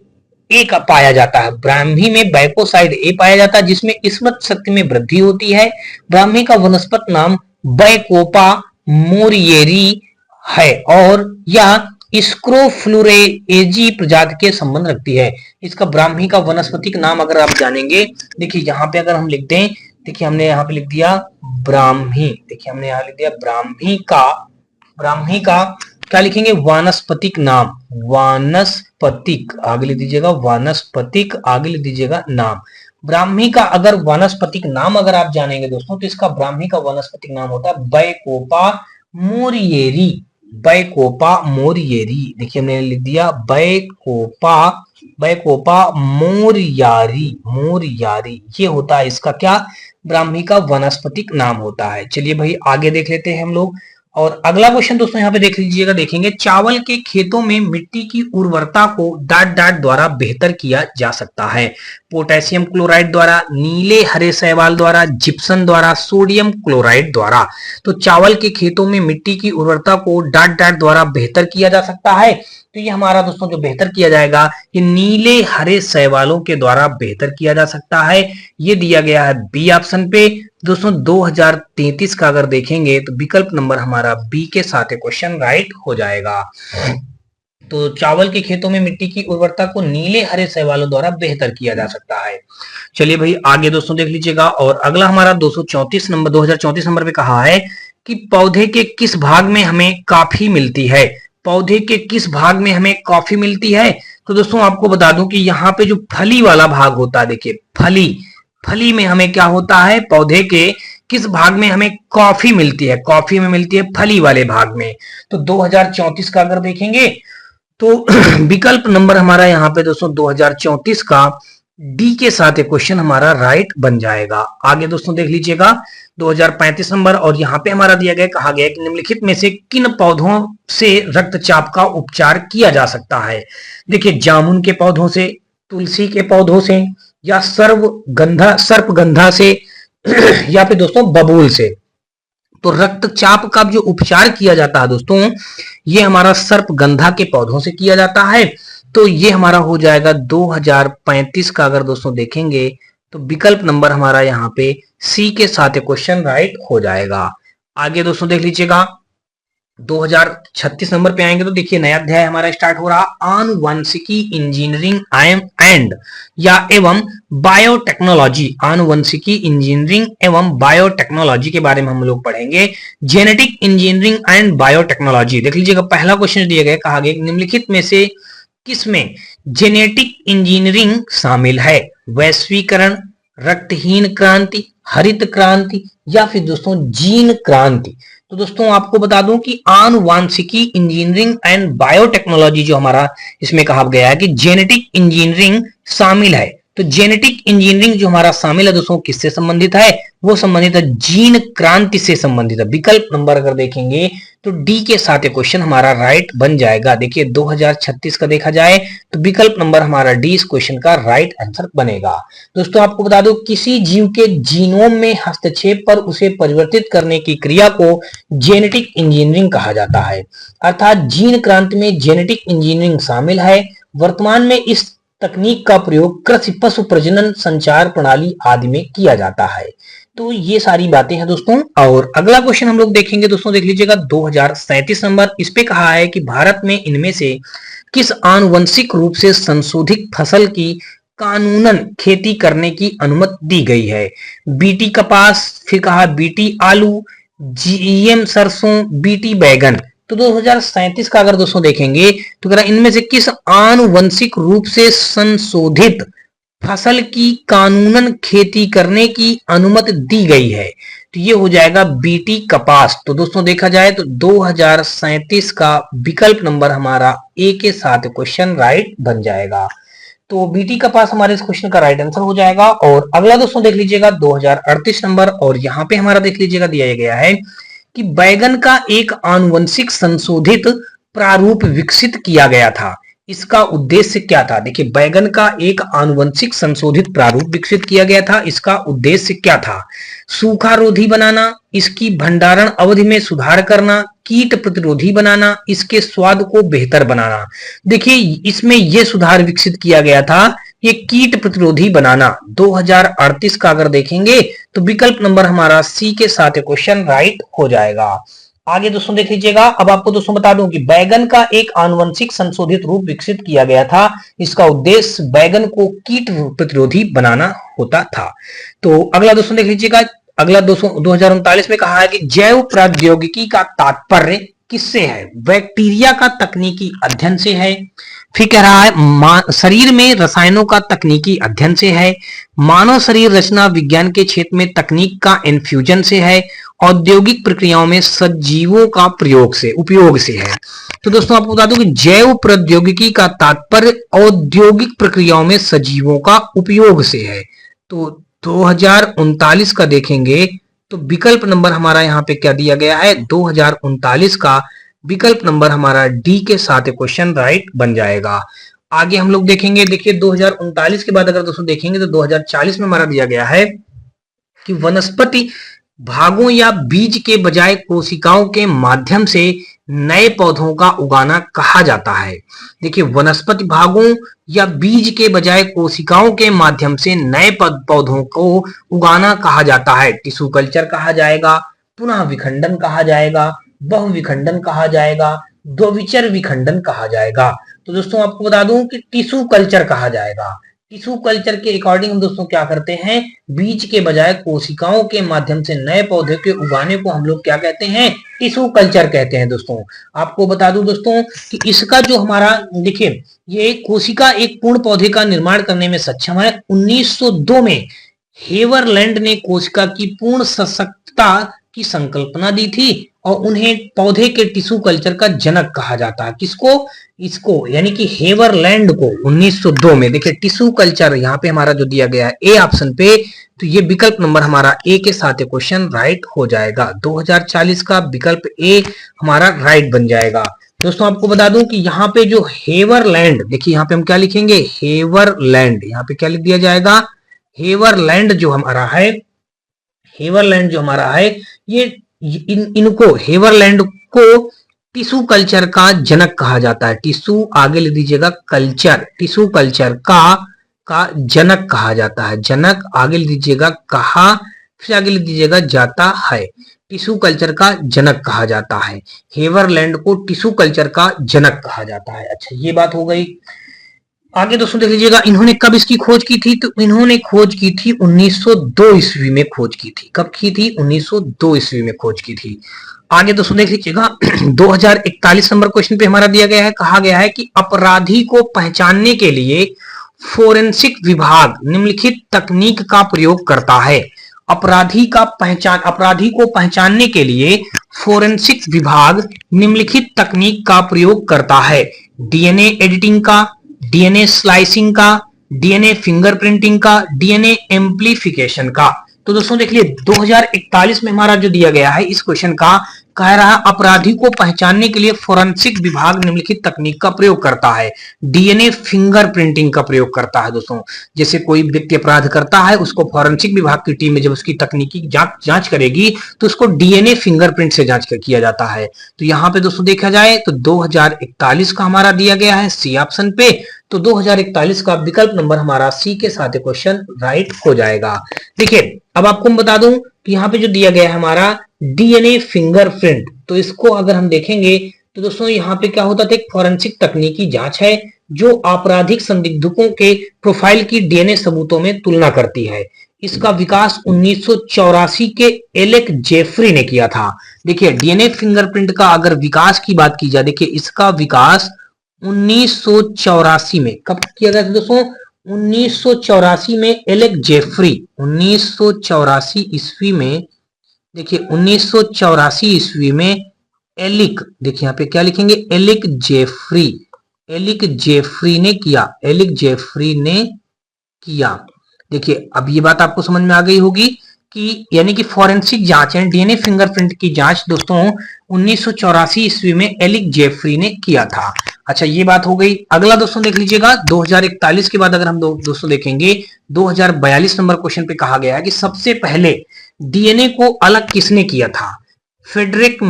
ए का पाया जाता है। ब्राह्मी में बैकोसाइड ए पाया जाता है जिसमें स्मृति शक्ति में वृद्धि होती है। ब्राह्मी का वनस्पत नाम बैकोपा मोरियेरी है और यह स्क्रोफ्लुरेजी प्रजाति के संबंध रखती है। इसका ब्राह्मी का वनस्पतिक नाम अगर आप जानेंगे, देखिए यहाँ पे अगर हम लिख दें, देखिए हमने यहाँ पे लिख दिया ब्राह्मी, देखिए हमने यहाँ लिख दिया ब्राह्मी का क्या लिखेंगे, वानस्पतिक नाम, वानस्पतिक आगे लिख दीजिएगा, वानस्पतिक आगे लिख दीजिएगा नाम। ब्राह्मी का अगर वानस्पतिक नाम अगर आप जानेंगे दोस्तों, तो इसका ब्राह्मी का वानस्पतिक नाम होता है बैकोपा मोरियेरी, बैकोपा मोरियेरी। देखिए हमने लिख दिया बैकोपा, बैकोपा मोरियारी, मोरियारी, ये होता है इसका क्या, ब्राह्मी का वनस्पतिक नाम होता है। चलिए भाई आगे देख लेते हैं हम लोग। और अगला क्वेश्चन दोस्तों यहाँ पे देख लीजिएगा, देखेंगे चावल के खेतों में मिट्टी की उर्वरता को डाट डाट द्वारा बेहतर किया जा सकता है। पोटेशियम क्लोराइड द्वारा, नीले हरे शैवाल द्वारा, जिप्सम द्वारा, सोडियम क्लोराइड द्वारा। तो चावल के खेतों में मिट्टी की उर्वरता को डाट डाट द्वारा बेहतर किया जा सकता है। तो ये हमारा दोस्तों जो बेहतर किया जाएगा, ये नीले हरे शैवालों के द्वारा बेहतर किया जा सकता है। ये दिया गया है बी ऑप्शन पे। दोस्तों 2033 का अगर देखेंगे तो विकल्प नंबर हमारा बी के साथ क्वेश्चन राइट हो जाएगा। तो चावल के खेतों में मिट्टी की उर्वरता को नीले हरे शैवालों द्वारा बेहतर किया जा सकता है। चलिए भाई आगे दोस्तों देख लीजिएगा। और अगला हमारा 234 नंबर 2034 नंबर पे कहा है कि पौधे के किस भाग में हमें कॉफी मिलती है, पौधे के किस भाग में हमें कॉफी मिलती है। तो दोस्तों आपको बता दूं कि यहाँ पे जो फली वाला भाग होता है, देखिए फली, फली में हमें क्या होता है, पौधे के किस भाग में हमें कॉफी मिलती है, कॉफी में मिलती है फली वाले भाग में। तो 2034 का अगर देखेंगे तो विकल्प नंबर हमारा यहाँ पे दोस्तों 2034 का डी के साथ एक क्वेश्चन हमारा राइट बन जाएगा। आगे दोस्तों देख लीजिएगा 2035 नंबर। और यहाँ पे हमारा दिया गया, कहा गया कि निम्नलिखित में से किन पौधों से रक्तचाप का उपचार किया जा सकता है। देखिए जामुन के पौधों से, तुलसी के पौधों से, या सर्पगंधा से या फिर दोस्तों बबूल से। तो रक्तचाप का जो उपचार किया जाता है दोस्तों, ये हमारा सर्पगंधा के पौधों से किया जाता है। तो ये हमारा हो जाएगा 2035 का अगर दोस्तों देखेंगे तो विकल्प नंबर हमारा यहाँ पे सी के साथ क्वेश्चन राइट हो जाएगा। आगे दोस्तों देख लीजिएगा 2036 नंबर पे आएंगे तो देखिए नया अध्याय हमारा स्टार्ट हो रहा, आनुवंशिकी इंजीनियरिंग एंड या एवं बायोटेक्नोलॉजी। आनुवंशिकी इंजीनियरिंग एवं बायोटेक्नोलॉजी के बारे में हम लोग पढ़ेंगे। जेनेटिक इंजीनियरिंग एंड बायोटेक्नोलॉजी देख लीजिएगा, पहला क्वेश्चन दिया गया, कहा गया निम्नलिखित में से किसमें जेनेटिक इंजीनियरिंग शामिल है, वैश्वीकरण, रक्तहीन क्रांति, हरित क्रांति, या फिर दोस्तों जीन क्रांति। तो दोस्तों आपको बता दूं कि आनुवांशिकी इंजीनियरिंग एंड बायोटेक्नोलॉजी जो हमारा इसमें कहा गया है कि जेनेटिक इंजीनियरिंग शामिल है। तो जेनेटिक इंजीनियरिंग जो हमारा शामिल है दोस्तों किससे संबंधित है, वो संबंधित है जीन क्रांति से संबंधित है। विकल्प नंबर अगर देखेंगे तो डी के साथ क्वेश्चन हमारा राइट बन जाएगा। देखिए 2036 का देखा जाए तो विकल्प नंबर हमारा डी इस क्वेश्चन का राइट आंसर बनेगा। दोस्तों आपको बता दो किसी जीव के जीनोम में हस्तक्षेप पर उसे परिवर्तित करने की क्रिया को जेनेटिक इंजीनियरिंग कहा जाता है। अर्थात जीन क्रांति में जेनेटिक इंजीनियरिंग शामिल है। वर्तमान में इस तकनीक का प्रयोग कृषि, पशु प्रजनन, संचार प्रणाली आदि में किया जाता है। तो ये सारी बातें हैं दोस्तों। और अगला क्वेश्चन हम लोग देखेंगे दोस्तों, देख लीजिएगा 2037 नंबर। इस पे कहा है कि भारत में इनमें से किस आनुवंशिक रूप से संशोधित फसल की कानूनन खेती करने की अनुमति दी गई है। बीटी कपास, फिर कहा बीटी आलू, जीएम सरसों, बीटी बैगन। तो 2037 का अगर दोस्तों देखेंगे तो कह इनमें से किस आनुवंशिक रूप से संशोधित फसल की कानूनन खेती करने की अनुमति दी गई है। तो ये हो जाएगा बीटी कपास। तो दोस्तों देखा जाए तो 2037 का विकल्प नंबर हमारा ए के साथ क्वेश्चन राइट बन जाएगा। तो बीटी कपास हमारे इस क्वेश्चन का राइट आंसर हो जाएगा। और अगला दोस्तों देख लीजिएगा 2038 नंबर। और यहाँ पे हमारा देख लीजिएगा दिया गया है कि बैगन का एक आनुवंशिक संशोधित प्रारूप विकसित किया गया था। इसका उद्देश्य क्या था। देखिए बैगन का एक आनुवंशिक संशोधित प्रारूप विकसित किया गया था। इसका उद्देश्य क्या था। सूखा रोधी बनाना, इसकी भंडारण अवधि में सुधार करना, कीट प्रतिरोधी बनाना, इसके स्वाद को बेहतर बनाना। देखिए इसमें यह सुधार विकसित किया गया था, ये कीट प्रतिरोधी बनाना। 2038 का अगर देखेंगे तो विकल्प नंबर हमारा सी के साथ क्वेश्चन राइट हो जाएगा। आगे दोस्तों देख लीजिएगा। अब आपको दोस्तों बता दूं कि बैगन का एक आनुवंशिक संशोधित रूप विकसित किया गया था। इसका उद्देश्य बैगन को कीट प्रतिरोधी बनाना होता था। तो अगला दोस्तों देख लीजिएगा। अगला दोस्तों 2039 में कहा है कि जैव प्रौद्योगिकी का तात्पर्य किससे है? बैक्टीरिया का तकनीकी अध्ययन से है। फिर कह रहा है शरीर में रसायनों का तकनीकी अध्ययन से है। मानव शरीर रचना विज्ञान के क्षेत्र में तकनीक का इन्फ्यूजन से है। औद्योगिक प्रक्रियाओं में सजीवों का उपयोग से है। तो दोस्तों आपको बता दूं कि जैव प्रौद्योगिकी का तात्पर्य औद्योगिक प्रक्रियाओं में सजीवों का उपयोग से है। तो 2039 का देखेंगे तो विकल्प नंबर हमारा यहाँ पे क्या दिया गया है? 2039 का विकल्प नंबर हमारा डी के साथ क्वेश्चन राइट बन जाएगा। आगे हम लोग देखेंगे, देखिए 2039 के बाद अगर दोस्तों देखेंगे तो 2040 में हमारा दिया गया है कि वनस्पति भागों या बीज के बजाय कोशिकाओं के माध्यम से नए पौधों का उगाना कहा जाता है। देखिए वनस्पति भागों या बीज के बजाय कोशिकाओं के माध्यम से नए पौधों को उगाना कहा जाता है। टिश्यू कल्चर कहा जाएगा, पुनः विखंडन कहा जाएगा, बहुविखंडन कहा जाएगा, द्विचर विखंडन कहा जाएगा। तो दोस्तों आपको बता दूं कि टिश्यू कल्चर कहा जाएगा। टिश्यू कल्चर के अकॉर्डिंग हम दोस्तों क्या करते हैं? बीज के बजाय कोशिकाओं के माध्यम से नए पौधे के उगाने को हम लोग क्या कहते हैं? टिश्यू कल्चर कहते हैं। दोस्तों आपको बता दूं दोस्तों कि इसका जो हमारा देखिए ये कोशिका एक पूर्ण पौधे का निर्माण करने में सक्षम है। 1902 में हेवरलैंड ने कोशिका की पूर्ण सशक्तता की संकल्पना दी थी और उन्हें पौधे के टिश्यू कल्चर का जनक कहा जाता है। किसको? इसको, यानी कि हेवरलैंड को 1902 में। देखिए टिश्यू कल्चर यहाँ पे हमारा जो दिया गया है ए ऑप्शन पे, तो ये विकल्प नंबर हमारा ए के साथ क्वेश्चन राइट हो जाएगा। 2040 का विकल्प ए हमारा राइट बन जाएगा। दोस्तों आपको बता दूं कि यहाँ पे जो हेवरलैंड, देखिए यहाँ पे हम क्या लिखेंगे? हेवरलैंड। यहाँ पे क्या लिख दिया जाएगा? हेवरलैंड जो हमारा है, हेवरलैंड जो हमारा है ये इनको हेवरलैंड को टिश्यू कल्चर का जनक कहा जाता है। टिश्यू आगे लिख दीजिएगा कल्चर, टिश्यू कल्चर का जनक कहा जाता है। जनक आगे लिख दीजिएगा कहा, फिर आगे लिख दीजिएगा जाता है। टिश्यू कल्चर का जनक कहा जाता है। हेवरलैंड को टिश्यू कल्चर का जनक कहा जाता है। अच्छा ये बात हो गई। आगे दोस्तों देख लीजिएगा इन्होंने कब इसकी खोज की थी? तो इन्होंने खोज की थी 1902 ईस्वी में खोज की थी। कब की थी? 1902 ईस्वी में खोज की थी। आगे दोस्तों देख लीजिएगा 2041 नंबर क्वेश्चन पे हमारा दिया गया है, कहा गया है कि अपराधी को पहचानने के लिए फोरेंसिक विभाग निम्नलिखित तकनीक का प्रयोग करता है। अपराधी को पहचानने के लिए फोरेंसिक विभाग निम्नलिखित तकनीक का प्रयोग करता है। डीएनए एडिटिंग का, डीएनए स्लाइसिंग का, डीएनए फिंगरप्रिंटिंग का, डीएनए एम्प्लीफिकेशन का। तो दोस्तों देख लिए 2041 में हमारा जो दिया गया है इस क्वेश्चन का, कह रहा है अपराधी को पहचानने के लिए फोरेंसिक विभाग निम्नलिखित तकनीक का प्रयोग करता है। डीएनए फिंगरप्रिंटिंग का प्रयोग करता है। दोस्तों जैसे कोई व्यक्ति अपराध करता है, उसको फोरेंसिक विभाग की टीम में जब उसकी तकनीकी जांच करेगी तो उसको डीएनए फिंगरप्रिंट से जांच किया जाता है। तो यहाँ पे दोस्तों देखा जाए तो 2041 का हमारा दिया गया है सी ऑप्शन पे। तो 2041 का विकल्प नंबर हमारा सी के साथ क्वेश्चन राइट हो जाएगा। देखिए अब आपको मैं बता दूं कि यहाँ पे जो दिया गया है हमारा डीएनए फिंगरप्रिंट, तो इसको अगर हम देखेंगे तो दोस्तों यहाँ पे क्या होता था? एक फोरेंसिक तकनीकी जांच है जो आपराधिक संदिग्धों के प्रोफाइल की डीएनए सबूतों में तुलना करती है। इसका विकास 1984 के एलेक जेफरी ने किया था। देखिए डीएनए फिंगरप्रिंट का अगर विकास की बात की जाए, देखिए इसका विकास 1984 में कब किया गया था दोस्तों? 1984 में एलेक जेफरी, 1984 ईस्वी में, देखिए 1984 ईस्वी में एलिक, देखिए यहाँ पे क्या लिखेंगे? एलिक जेफरी, एलिक जेफरी ने किया, एलिक जेफरी ने किया। देखिए अब ये बात आपको समझ में आ गई होगी कि यानी कि फोरेंसिक जांच है, डीएनए फिंगरप्रिंट की जांच दोस्तों 1984 ईस्वी में एलिक जेफरी ने किया था। अच्छा ये बात हो गई। अगला दोस्तों देख लीजिएगा 2041 के बाद अगर हम दोस्तों देखेंगे 2042 नंबर क्वेश्चन पे कहा गया है कि सबसे पहले डीएनए को अलग किसने किया था? फेडरिक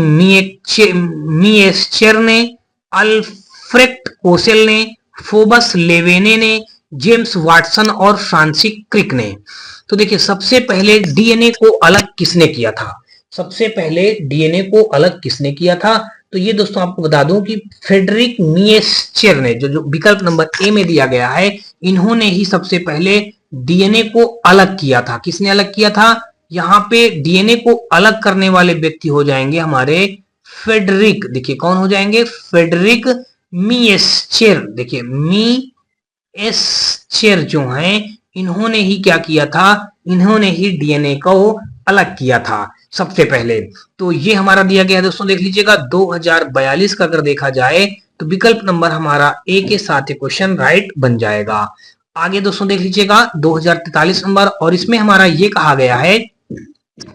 मिएस्चर ने, अल्फ्रेड कोसेल ने, फोबस लेवेने ने, जेम्स वाटसन और फ्रांसिस क्रिक ने। तो देखिए सबसे पहले डीएनए को अलग किसने किया था? सबसे पहले डीएनए को अलग किसने किया था? तो ये दोस्तों आपको बता दूं कि फेडरिक मिएस्चर ने, जो विकल्प नंबर ए में दिया गया है, इन्होंने ही सबसे पहले डीएनए को अलग किया था। किसने अलग किया था? यहाँ पे डीएनए को अलग करने वाले व्यक्ति हो जाएंगे हमारे फेडरिक, देखिए कौन हो जाएंगे, फेडरिक मीएस्चर, देखिए मीएस्चर जो हैं इन्होंने ही क्या किया था, इन्होंने ही डीएनए को अलग किया था सबसे पहले। तो ये हमारा दिया गया है दोस्तों, देख लीजिएगा 2042 का अगर देखा जाए तो विकल्प नंबर हमारा ए के साथ क्वेश्चन राइट बन जाएगा। आगे दोस्तों देख लीजिएगा 2043 नंबर, और इसमें हमारा ये कहा गया है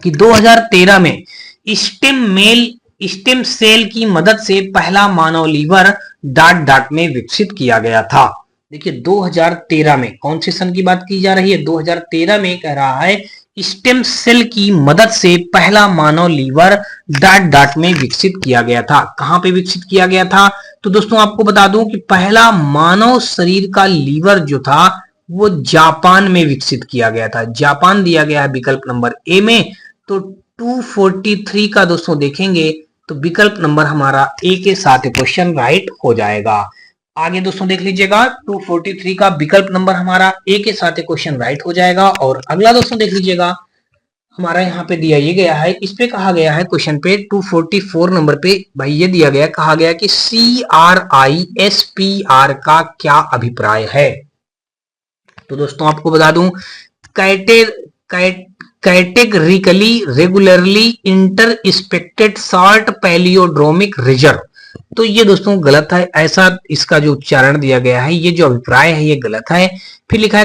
कि 2013 में स्टेम सेल की मदद से पहला मानव लीवर डाट में विकसित किया गया था। देखिए 2013 में, कौन से सन की बात की जा रही है, 2013 में कह रहा है स्टेम सेल की मदद से पहला मानव लीवर डाट में विकसित किया गया था। कहां पे विकसित किया गया था, तो दोस्तों आपको बता दूं कि पहला मानव शरीर का लीवर जो था वो जापान में विकसित किया गया था। जापान दिया गया है विकल्प नंबर ए में। तो 243 का दोस्तों देखेंगे तो विकल्प नंबर हमारा ए के साथ क्वेश्चन राइट हो जाएगा। आगे दोस्तों देख लीजिएगा 243 का विकल्प नंबर हमारा ए के साथ क्वेश्चन राइट हो जाएगा। और अगला दोस्तों देख लीजिएगा हमारा यहाँ पे दिया ये गया है, इस पे कहा गया है क्वेश्चन पे 244 नंबर पे भाई ये दिया गया, कहा गया कि CRISPR का क्या अभिप्राय है। तो दोस्तों आपको बता दूं, कैटेगरिकली रेगुलरली इंटरस्पेक्टेड शॉर्ट पैलियोड्रोमिक रिजर्व। तो ये दोस्तों गलत है, ऐसा इसका जो उच्चारण दिया गया है, ये जो अभिप्राय है ये गलत है। फिर लिखा है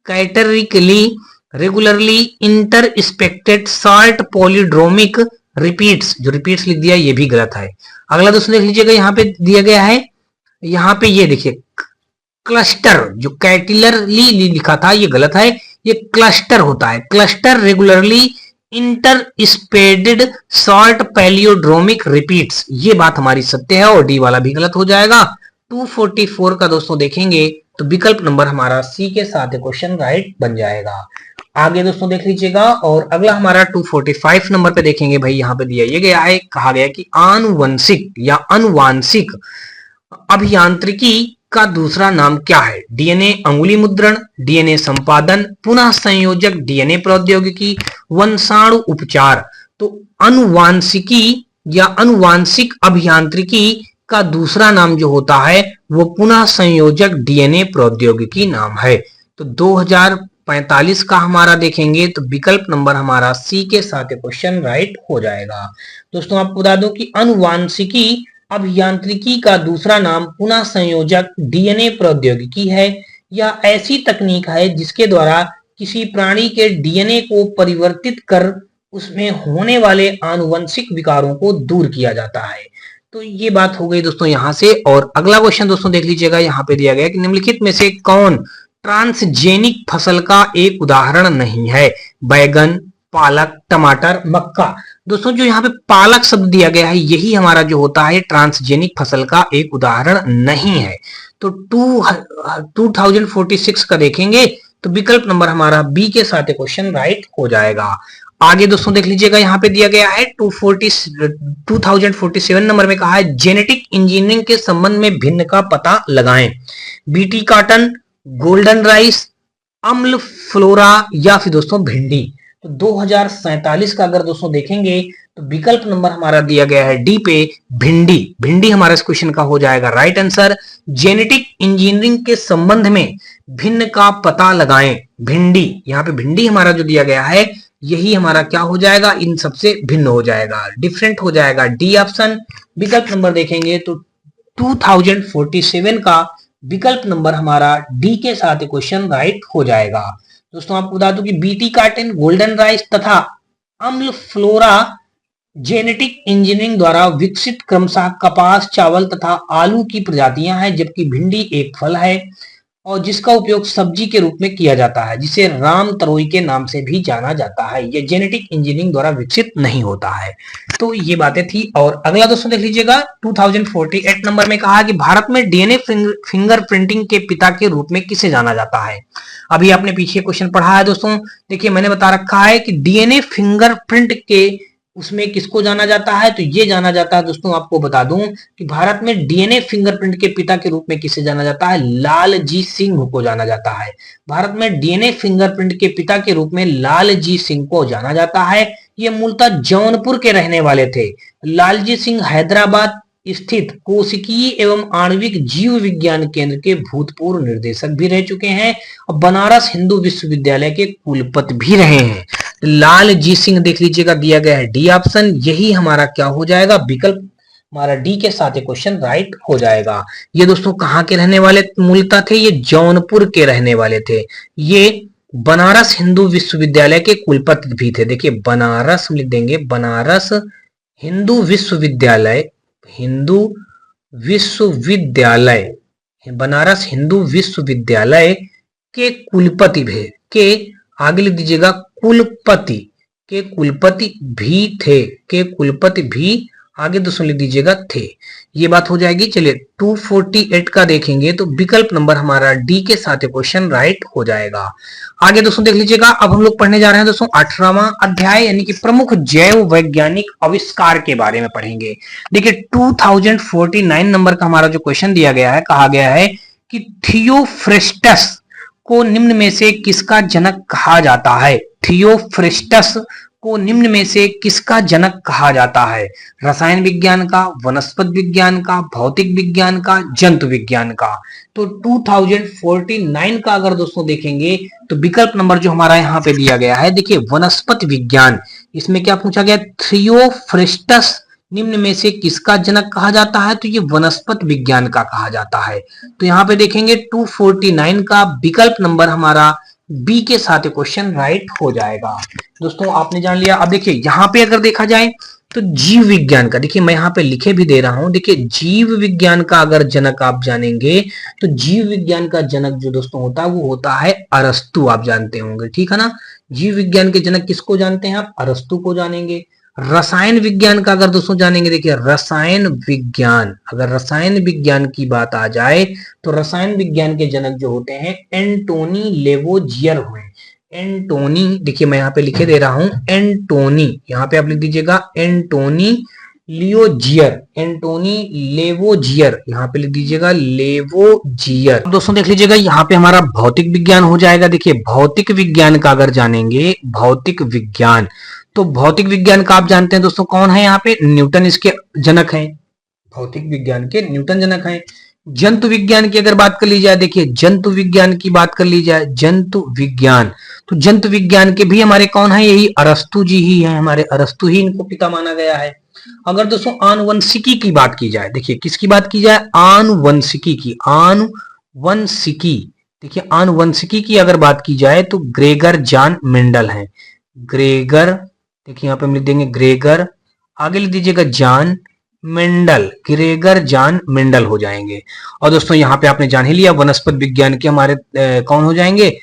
कैटेगरिकली रेगुलरली इंटरस्पेक्टेड शॉर्ट पॉलीड्रोमिक रिपीट्स, जो रिपीट्स लिख दिया ये भी गलत है। अगला दोस्तों देख लीजिएगा यहाँ पे दिया गया है, यहाँ पे ये देखिए क्लस्टर, जो कैटिलरली लिखा था ये गलत है, ये क्लस्टर होता है। क्लस्टर रेगुलरली इंटरस्पेडेड शॉर्ट पैलियोड्रोमिक रिपीट्स, ये बात हमारी सत्य है, और डी वाला भी गलत हो जाएगा। 244 का दोस्तों देखेंगे तो विकल्प नंबर हमारा सी के साथ क्वेश्चन राइट बन जाएगा। आगे दोस्तों देख लीजिएगा, और अगला हमारा 245 नंबर पे देखेंगे भाई, यहाँ पे दिया ये गया है, कहा गया कि आनुवंशिक या अनुवांशिक अभियांत्रिकी का दूसरा नाम क्या है। डीएनए अंगुली मुद्रण, डीएनए संपादन, पुनः संयोजक डीएनए प्रौद्योगिकी, वंशाणु उपचार। तो अनुवांशिकी या अनुवांशिक अभियांत्रिकी का दूसरा नाम जो होता है वो पुनः संयोजक डीएनए प्रौद्योगिकी नाम है। तो 2045 का हमारा देखेंगे तो विकल्प नंबर हमारा सी के साथ क्वेश्चन राइट हो जाएगा। दोस्तों आपको बता दूं कि अनुवांशिकी अभियांत्रिकी का दूसरा नाम पुनः संयोजक डीएनए प्रौद्योगिकी है। यह ऐसी तकनीक है जिसके द्वारा किसी प्राणी के डीएनए को परिवर्तित कर उसमें होने वाले आनुवंशिक विकारों को दूर किया जाता है। तो ये बात हो गई दोस्तों यहाँ से। और अगला क्वेश्चन दोस्तों देख लीजिएगा, यहाँ पे दिया गया कि निम्नलिखित में से कौन ट्रांसजेनिक फसल का एक उदाहरण नहीं है। बैगन, पालक, टमाटर, मक्का। दोस्तों जो यहाँ पे पालक शब्द दिया गया है यही हमारा जो होता है ट्रांसजेनिक फसल का एक उदाहरण नहीं है। तो 2046 का देखेंगे तो विकल्प नंबर हमारा बी के साथ क्वेश्चन राइट हो जाएगा। आगे दोस्तों देख लीजिएगा, यहाँ पे दिया गया है 2047 नंबर में कहा है जेनेटिक इंजीनियरिंग के संबंध में भिन्न का पता लगाएं। बीटी कॉटन, गोल्डन राइस, अम्ल फ्लोरा या फिर दोस्तों भिंडी। तो 2047 का अगर दोस्तों देखेंगे तो विकल्प नंबर हमारा दिया गया है डी पे भिंडी। भिंडी हमारा इस क्वेश्चन का हो जाएगा राइट आंसर। जेनेटिक इंजीनियरिंग के संबंध में भिन्न का पता लगाएं, भिंडी। यहाँ पे भिंडी हमारा जो दिया गया है यही हमारा क्या हो जाएगा, इन सबसे भिन्न हो जाएगा, डिफरेंट हो जाएगा, डी ऑप्शन। विकल्प नंबर देखेंगे तो 2047 का विकल्प नंबर हमारा डी के साथ क्वेश्चन राइट हो जाएगा। दोस्तों आपको बता दूं कि बीटी कार्टन, गोल्डन राइस तथा अम्ल फ्लोरा जेनेटिक इंजीनियरिंग द्वारा विकसित क्रमशः कपास, चावल तथा आलू की प्रजातियां हैं, जबकि भिंडी एक फल है और जिसका उपयोग सब्जी के रूप में किया जाता है, जिसे राम तरोई के नाम से भी जाना जाता है। यह जेनेटिक इंजीनियरिंग द्वारा विकसित नहीं होता है। तो ये बातें थी। और अगला दोस्तों देख लीजिएगा 2048 नंबर में कहा कि भारत में डीएनए फिंगरप्रिंटिंग के पिता के रूप में किसे जाना जाता है। अभी आपने पीछे क्वेश्चन पढ़ा है दोस्तों, देखिए मैंने बता रखा है कि डीएनए फिंगरप्रिंट के उसमें किसको जाना जाता है, तो ये जाना जाता है दोस्तों, आपको बता दूं कि भारत में डीएनए फिंगरप्रिंट के पिता के रूप में किसे जाना जाता है, लालजी सिंह को जाना जाता है। भारत में डीएनए फिंगरप्रिंट के पिता के रूप में लालजी सिंह को जाना जाता है। ये मूलतः जौनपुर के रहने वाले थे। लालजी सिंह हैदराबाद स्थित कोशिकीय एवं आणविक जीव विज्ञान केंद्र के भूतपूर्व निर्देशक भी रह चुके हैं और बनारस हिंदू विश्वविद्यालय के कुलपति भी रहे हैं। लालजी सिंह देख लीजिएगा, दिया गया है डी ऑप्शन, यही हमारा क्या हो जाएगा, विकल्प हमारा डी के साथ क्वेश्चन राइट हो जाएगा। ये दोस्तों कहाँ के रहने वाले मूलतः थे, ये जौनपुर के रहने वाले थे। ये बनारस हिंदू विश्वविद्यालय के कुलपति भी थे। देखिए बनारस लिख देंगे, बनारस हिंदू विश्वविद्यालय, हिंदू विश्वविद्यालय, बनारस हिंदू विश्वविद्यालय के कुलपति भी, के आगे लिख दीजिएगा कुलपति, के कुलपति भी थे, के कुलपति भी आगे दोस्तों लिख दीजिएगा थे। ये बात हो जाएगी। चलिए 248 का देखेंगे तो विकल्प नंबर हमारा डी के साथ क्वेश्चन राइट हो जाएगा। आगे दोस्तों देख लीजिएगा, अब हम लोग पढ़ने जा रहे हैं दोस्तों 18वां अध्याय यानी कि प्रमुख जैव वैज्ञानिक आविष्कार के बारे में पढ़ेंगे। देखिए 2049 नंबर का हमारा जो क्वेश्चन दिया गया है, कहा गया है कि थियोफ्रेस्टस को निम्न में से किसका जनक कहा जाता है। थियोफ्रेस्टस को निम्न में से किसका जनक कहा जाता है। रसायन विज्ञान का, वनस्पति विज्ञान का, भौतिक विज्ञान का, जंतु विज्ञान का। तो 2049 का अगर दोस्तों देखेंगे तो विकल्प नंबर जो हमारा यहाँ पे दिया गया है, देखिए वनस्पति विज्ञान, इसमें क्या पूछा गया, थियोफ्रेस्टस निम्न में से किसका जनक कहा जाता है, तो ये वनस्पति विज्ञान का कहा जाता है। तो यहाँ पे देखेंगे 249 का विकल्प नंबर हमारा बी के साथ क्वेश्चन राइट हो जाएगा। दोस्तों आपने जान लिया। अब देखिए यहाँ पे अगर देखा जाए तो जीव विज्ञान का, देखिए मैं यहाँ पे लिखे भी दे रहा हूं, देखिए जीव विज्ञान का अगर जनक आप जानेंगे तो जीव विज्ञान का जनक जो दोस्तों होता है वो होता है अरस्तु, आप जानते होंगे, ठीक है ना। जीव विज्ञान के जनक किसको जानते हैं आप, अरस्तु को जानेंगे। रसायन विज्ञान का अगर दोस्तों जानेंगे, देखिए रसायन विज्ञान, अगर रसायन विज्ञान की बात आ जाए तो रसायन विज्ञान के जनक जो होते हैं एंटोनी लेवोजियर हुए। एंटोनी, देखिए मैं यहाँ पे लिखे दे रहा हूं एंटोनी, यहाँ पे आप लिख दीजिएगा एंटोनी लियोजियर, एंटोनी लेवोजियर, यहाँ पे लिख दीजिएगा लेवोजियर। दोस्तों देख लीजिएगा यहाँ पे हमारा भौतिक विज्ञान हो जाएगा। देखिए भौतिक विज्ञान का अगर जानेंगे, भौतिक विज्ञान, तो भौतिक विज्ञान का आप जानते हैं दोस्तों कौन है, यहाँ पे न्यूटन इसके जनक हैं, भौतिक विज्ञान के न्यूटन जनक हैं। जंतु विज्ञान की अगर बात कर ली जाए, देखिए जंतु विज्ञान की बात कर ली जाए, जंतु विज्ञान, तो जंतु विज्ञान के भी हमारे कौन है, यही अरस्तु जी ही है, हमारे अरस्तु ही इनको पिता माना गया है। अगर दोस्तों आनुवंशिकी की बात की जाए, देखिए किसकी बात की जाए, आनुवंशिकी की, आनुवंशिकी, देखिए आनुवंशिकी की अगर बात की जाए तो ग्रेगर जॉन मेंडल है, ग्रेगर, देखिए यहाँ पे हम लिख देंगे ग्रेगर, आगे लिख दीजिएगा John Mendel, Gregor John Mendel हो जाएंगे। और दोस्तों यहाँ पे आपने जान ही लिया वनस्पति विज्ञान के हमारे कौन हो जाएंगे,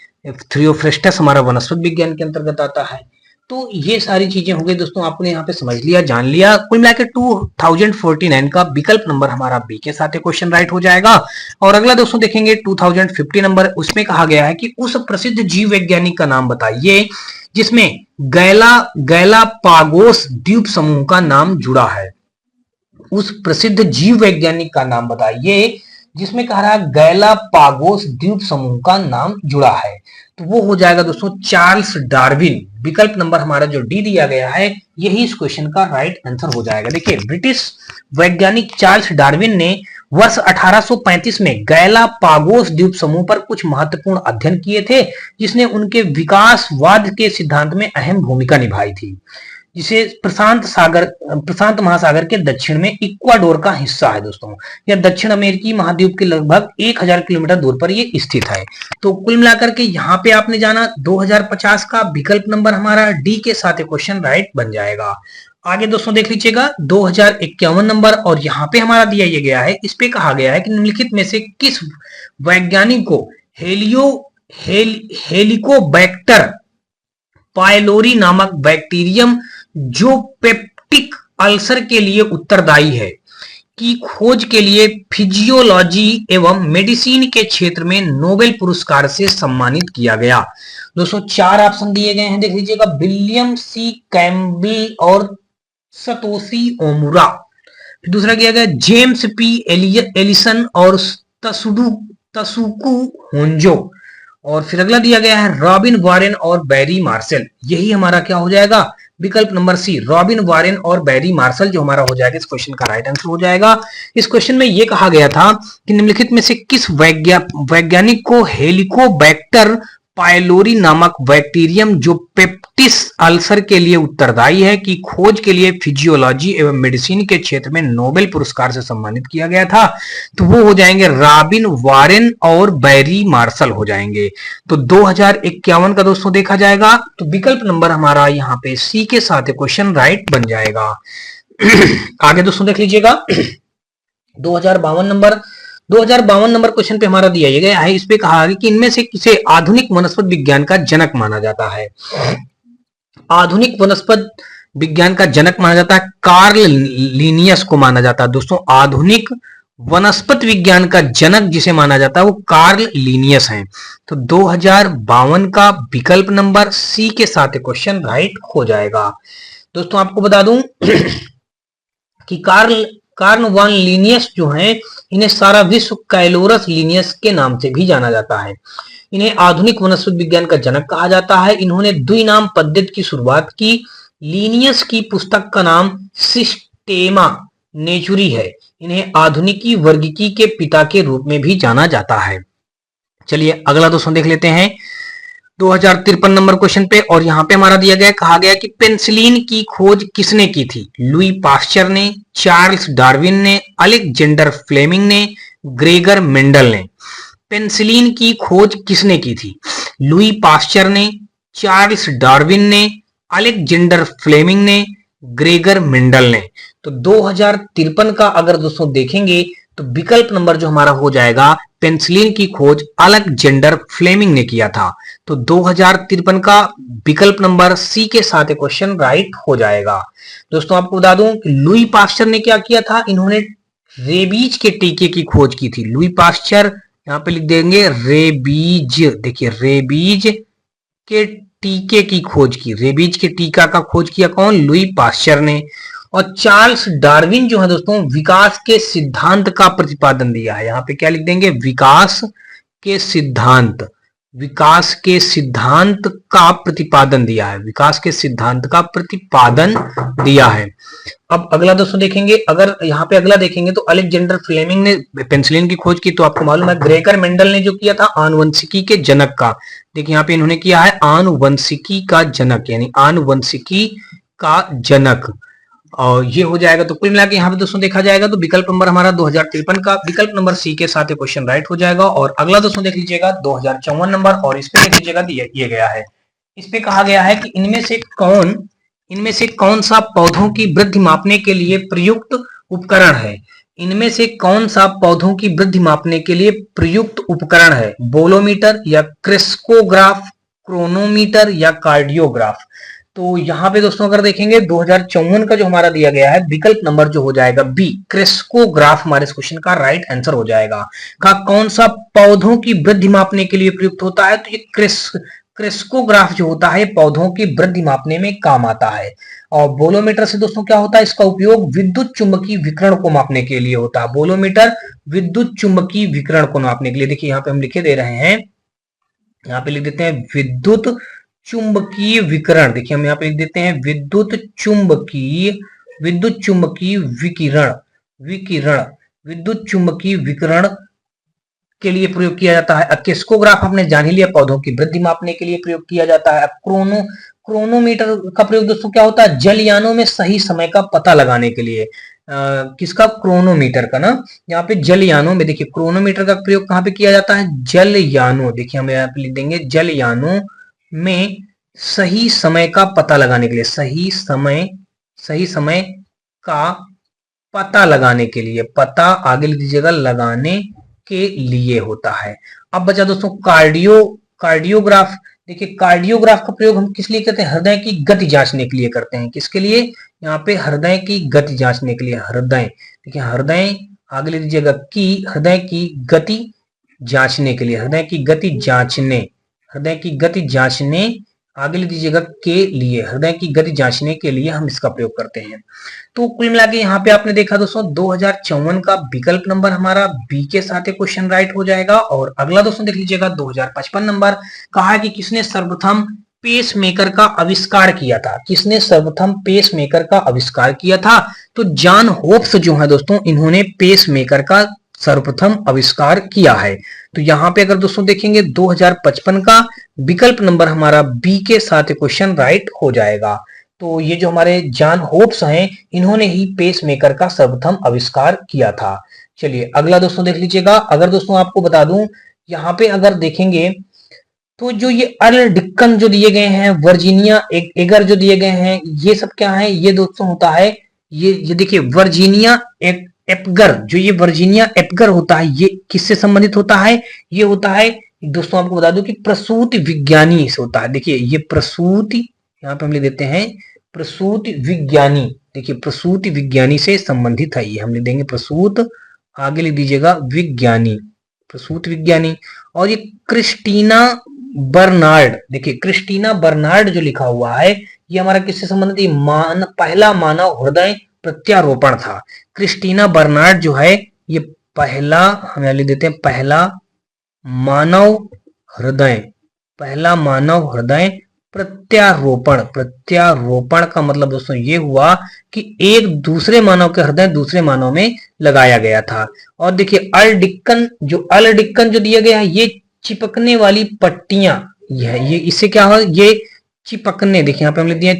थियोफ्रेस्टस हमारा वनस्पति विज्ञान के अंतर्गत आता है। तो ये सारी चीजें हो गई दोस्तों, आपने यहाँ पे समझ लिया, जान लिया। कुल मिलाकर 2049 का विकल्प नंबर हमारा बी के साथ क्वेश्चन राइट हो जाएगा। और अगला दोस्तों देखेंगे 2050 नंबर, उसमें कहा गया है कि उस प्रसिद्ध जीव वैज्ञानिक का नाम बताइए जिसमें गैलापागोस द्वीप समूह का नाम जुड़ा है। उस प्रसिद्ध जीव वैज्ञानिक का नाम बताइए जिसमें कह रहा है गैलापागोस द्वीप समूह का नाम जुड़ा है। तो वो हो जाएगा दोस्तों चार्ल्स डार्विन। विकल्प नंबर हमारा जो डी दिया गया है यही इस क्वेश्चन का राइट आंसर हो जाएगा। देखिए ब्रिटिश वैज्ञानिक चार्ल्स डार्विन ने वर्ष 1835 में गैलापागोस द्वीप समूह पर कुछ महत्वपूर्ण अध्ययन किए थे, जिसने उनके विकासवाद के सिद्धांत में अहम भूमिका निभाई थी, जिसे प्रशांत महासागर के दक्षिण में इक्वाडोर का हिस्सा है दोस्तों। यह दक्षिण अमेरिकी महाद्वीप के लगभग 1000 किलोमीटर दूर पर यह स्थित है। तो कुल मिलाकर के यहाँ पे आपने जाना 2050 का विकल्प नंबर हमारा डी के साथ क्वेश्चन राइट बन जाएगा। आगे दोस्तों देख लीजिएगा 2051 नंबर, और यहाँ पे हमारा दिया ये गया है, इस पे कहा गया है कि निम्नलिखित में से किस वैज्ञानिक को हेलिकोबैक्टर पायलोरी नामक बैक्टीरियम जो पेप्टिक अल्सर के लिए उत्तरदायी है की खोज के लिए फिजियोलॉजी एवं मेडिसिन के क्षेत्र में नोबेल पुरस्कार से सम्मानित किया गया। दोस्तों 4 ऑप्शन दिए गए हैं, देख लीजिएगा, विलियम सी कैम्बल और सतोशी ओमुरा। फिर दूसरा किया गया जेम्स पी एलिसन और तसुकु होंजो। और फिर अगला दिया गया है रॉबिन वारेन और बैरी मार्शल। यही हमारा क्या हो जाएगा, विकल्प नंबर सी रॉबिन वारेन और बैरी मार्शल जो हमारा हो जाएगा इस क्वेश्चन का राइट आंसर हो जाएगा। इस क्वेश्चन में यह कहा गया था कि निम्नलिखित में से किस वैज्ञानिक को हेलिकोबैक्टर पायलोरी नामक बैक्टीरियम जो पेप्टिस अल्सर के लिए उत्तरदायी है की खोज के लिए फिजियोलॉजी एवं मेडिसिन के क्षेत्र में नोबेल पुरस्कार से सम्मानित किया गया था। तो वो हो जाएंगे रॉबिन वारेन और बैरी मार्शल हो जाएंगे। तो 2051 का दोस्तों देखा जाएगा तो विकल्प नंबर हमारा यहाँ पे सी के साथ क्वेश्चन राइट बन जाएगा। आगे दोस्तों देख लीजिएगा 2052 नंबर क्वेश्चन पे हमारा दिया गया है। इस पे कहा है कि इनमें से किसे आधुनिक वनस्पति विज्ञान का जनक माना जाता है। आधुनिक वनस्पति विज्ञान का जनक माना जाता है कार्ल लिनियस को माना जाता है। दोस्तों आधुनिक वनस्पति विज्ञान का जनक जिसे माना जाता है वो कार्ल लिनियस हैं। तो 2052 का विकल्प नंबर सी के साथ क्वेश्चन राइट हो जाएगा। दोस्तों आपको बता दूं कि कार्ल वान लिनियस जो हैं इन्हें सारा विश्व कैलोरस लिनियस के नाम से भी जाना जाता है। इन्हें आधुनिक वनस्पति विज्ञान का जनक कहा जाता है। इन्होंने द्विनाम पद्धति की शुरुआत की। लिनियस की पुस्तक का नाम सिस्टेमा नेचुरी है। इन्हें आधुनिकी वर्गीकी के पिता के रूप में भी जाना जाता है। चलिए अगला दोस्तों देख लेते हैं 2053 नंबर क्वेश्चन पे। और यहां पे हमारा दिया गया कहा गया कि पेनिसिलिन की खोज किसने की थी। लुई पास्चर ने, चार्ल्स डार्विन ने, अलेक्जेंडर फ्लेमिंग ने, ग्रेगर मेंडल ने। पेनिसिलिन की खोज किसने की थी। लुई पास्चर ने, चार्ल्स डार्विन ने, अलेक्जेंडर फ्लेमिंग ने, ग्रेगर मेंडल ने। तो 2053 का अगर दोस्तों देखेंगे तो विकल्प नंबर जो हमारा हो जाएगा पेनिसिलिन की खोज अलेक्जेंडर फ्लेमिंग ने किया था। तो 2053 का विकल्प नंबर सी के साथ क्वेश्चन राइट हो जाएगा। दोस्तों आपको बता दूं कि लुई पास्चर ने क्या किया था, इन्होंने रेबीज के टीके की खोज की थी। लुई पास्चर यहां पे लिख देंगे रेबीज, देखिए रेबीज के टीके की खोज की। रेबीज के टीका का खोज किया कौन, लुई पास्चर ने। और चार्ल्स डार्विन जो है दोस्तों विकास के सिद्धांत का प्रतिपादन दिया है। यहाँ पे क्या लिख देंगे, विकास के सिद्धांत, विकास के सिद्धांत का प्रतिपादन दिया है। विकास के सिद्धांत का प्रतिपादन दिया है। अब अगला दोस्तों देखेंगे, अगर यहाँ पे अगला देखेंगे तो अलेक्जेंडर फ्लेमिंग ने पेनिसिलिन की खोज की। तो आपको मालूम है ग्रेगर मेंडल ने जो किया था आनुवंशिकी के जनक का। देखिए यहाँ पे इन्होंने किया है आनुवंशिकी का जनक, यानी आनुवंशिकी का जनक। और ये हो जाएगा। तो कुल मिला के यहाँ पे दोस्तों देखा जाएगा तो विकल्प नंबर हमारा 2053 का विकल्प नंबर सी के साथ क्वेश्चन राइट हो जाएगा। और अगला दोस्तों देख लीजिएगा 2054 नंबर। और इस पे देख लीजिएगा दिया गया है, इस पे कहा गया है कि इनमें से कौन सा पौधों की वृद्धि मापने के लिए प्रयुक्त उपकरण है। इनमें से कौन सा पौधों की वृद्धि मापने के लिए प्रयुक्त उपकरण है। बोलोमीटर या क्रिस्कोग्राफ, क्रोनोमीटर या कार्डियोग्राफ। तो यहाँ पे दोस्तों अगर देखेंगे 2054 का जो हमारा दिया गया है विकल्प नंबर जो हो जाएगा बी, क्रिस्कोग्राफ हमारे इस क्वेश्चन का राइट आंसर हो जाएगा। कौन सा पौधों की वृद्धि मापने के लिए प्रयुक्त होता है, तो ये क्रिस्कोग्राफ जो होता है पौधों की वृद्धि मापने में काम आता है। और बोलोमीटर से दोस्तों क्या होता है, इसका उपयोग विद्युत चुंबकीय विकिरण को मापने के लिए होता है। बोलोमीटर विद्युत चुंबकीय विकिरण को मापने के लिए, देखिए यहाँ पे हम लिखे दे रहे हैं, यहाँ पे लिख देते हैं विद्युत चुंबकीय विकिरण। देखिए हम यहाँ पे लिख देते हैं विद्युत चुंबकीय विकिरण, विद्युत चुंबकीय विकिरण के लिए प्रयोग किया जाता है। क्रिस्कोग्राफ आपने जान ही लिया, पौधों की वृद्धि मापने के लिए प्रयोग किया जाता है। क्रोनोमीटर का प्रयोग दोस्तों क्या होता है, जलयानों में सही समय का पता लगाने के लिए। किसका, क्रोनोमीटर का ना। यहाँ पे जलयानों में देखिए क्रोनोमीटर का प्रयोग कहाँ पे किया जाता है, जलयानों। देखिए हम यहाँ पे लिख देंगे जलयानों में सही समय का पता लगाने के लिए, सही समय का पता लगाने के लिए, पता आगे लिख दीजिएगा लगाने के लिए होता है। अब बचा दोस्तों कार्डियोग्राफ। देखिए कार्डियोग्राफ का प्रयोग हम किस लिए करते हैं, हृदय की गति जांचने के लिए करते हैं। किसके लिए, यहाँ पे हृदय की गति जांचने के लिए। हृदय, देखिए हृदय आगे लिख दीजिएगा की, हृदय की गति जांचने के लिए, हृदय की गति जांचने आगे लिख दीजिएगा के लिए, हृदय की गति जांचने के लिए हम इसका प्रयोग करते हैं। तो कुल मिला के यहाँ पे आपने देखा दोस्तों 2054 का विकल्प नंबर हमारा बी के साथ क्वेश्चन राइट हो जाएगा। और अगला दोस्तों देख लीजिएगा 2055 नंबर, कहा है कि किसने सर्वप्रथम पेसमेकर का आविष्कार किया था? किसने सर्वप्रथम पेसमेकर का आविष्कार किया था? तो जॉन होप्स जो है दोस्तों, इन्होंने पेसमेकर का सर्वप्रथम आविष्कार किया है। तो यहाँ पे अगर दोस्तों देखेंगे 2055 का विकल्प नंबर हमारा बी के साथ क्वेश्चन राइट हो जाएगा। तो ये जो हमारे जॉन होप्स हैं, इन्होंने ही पेसमेकर का सर्वप्रथम आविष्कार किया था। चलिए अगला दोस्तों देख लीजिएगा। अगर दोस्तों आपको बता दूं, यहाँ पे अगर देखेंगे तो जो ये अर्ल डिक्कन जो दिए गए हैं, वर्जीनिया एगर जो दिए गए हैं, ये सब क्या है? ये दोस्तों होता है, ये देखिए वर्जीनिया एपगर, जो ये वर्जीनिया एपगर होता है, ये किससे संबंधित होता है? ये होता है दोस्तों, आपको बता दूं कि प्रसूति विज्ञानी से होता है। देखिए ये प्रसूति, यहाँ पे हम लिख देते हैं प्रसूति विज्ञानी। देखिए प्रसूति विज्ञानी से संबंधित है ये, हम लिख देंगे प्रसूत, आगे लिख दीजिएगा विज्ञानी, प्रसूति विज्ञानी। और ये क्रिस्टीना बर्नार्ड, देखिए क्रिस्टीना बर्नार्ड जो लिखा हुआ है, ये हमारा किससे संबंधित है? पहला मानव हृदय प्रत्यारोपण था। क्रिस्टीना बर्नार्ड जो है, ये पहला, हम लिख देते हैं पहला मानव हृदय प्रत्यारोपण। प्रत्यारोपण का मतलब दोस्तों ये हुआ कि एक दूसरे मानव के हृदय दूसरे मानव में लगाया गया था। और देखिए अर्ल डिक्कन जो दिया गया है, ये चिपकने वाली पट्टियां, ये इससे क्या हो, ये चिपकने, देखिए यहाँ पे हम लिख दिया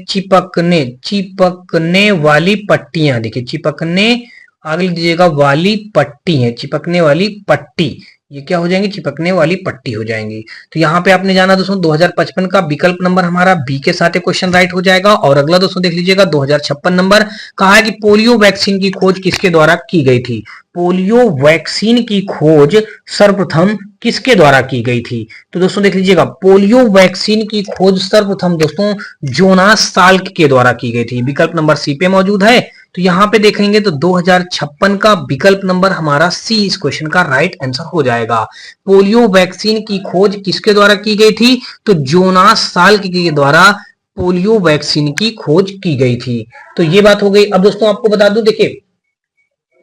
चिपकने वाली पट्टियां। देखिए चिपकने, आगे लिख दीजिएगा वाली पट्टी है, चिपकने वाली पट्टी, ये क्या हो जाएंगे? चिपकने वाली पट्टी हो जाएंगी। तो यहाँ पे आपने जाना दोस्तों 2055 का विकल्प नंबर हमारा बी के साथ क्वेश्चन राइट हो जाएगा। और अगला दोस्तों देख लीजिएगा 2056 नंबर, कहा है कि पोलियो वैक्सीन की खोज किसके द्वारा की गई थी? पोलियो वैक्सीन की खोज सर्वप्रथम किसके द्वारा की गई थी? तो दोस्तों देख लीजिएगा, पोलियो वैक्सीन की खोज सर्वप्रथम दोस्तों जोनास साल्क के द्वारा की गई थी। विकल्प नंबर सी पे मौजूद है। तो यहाँ पे देखेंगे तो 2056 का विकल्प नंबर हमारा सी इस क्वेश्चन का राइट आंसर हो जाएगा। पोलियो वैक्सीन की खोज किसके द्वारा की गई थी? तो जोनास साल्क के द्वारा पोलियो वैक्सीन की खोज की गई थी। तो ये बात हो गई। अब दोस्तों आपको बता दूं, देखिए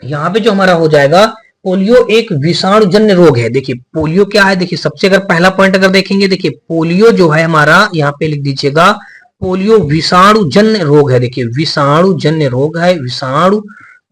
यहाँ पे जो हमारा हो जाएगा, पोलियो एक विषाणुजन्य रोग है। देखिए पोलियो क्या है? देखिए सबसे अगर पहला पॉइंट अगर देखेंगे, देखिए पोलियो जो है हमारा, यहाँ पे लिख दीजिएगा पोलियो विषाणुजन्य रोग है। देखिए विषाणुजन्य रोग है,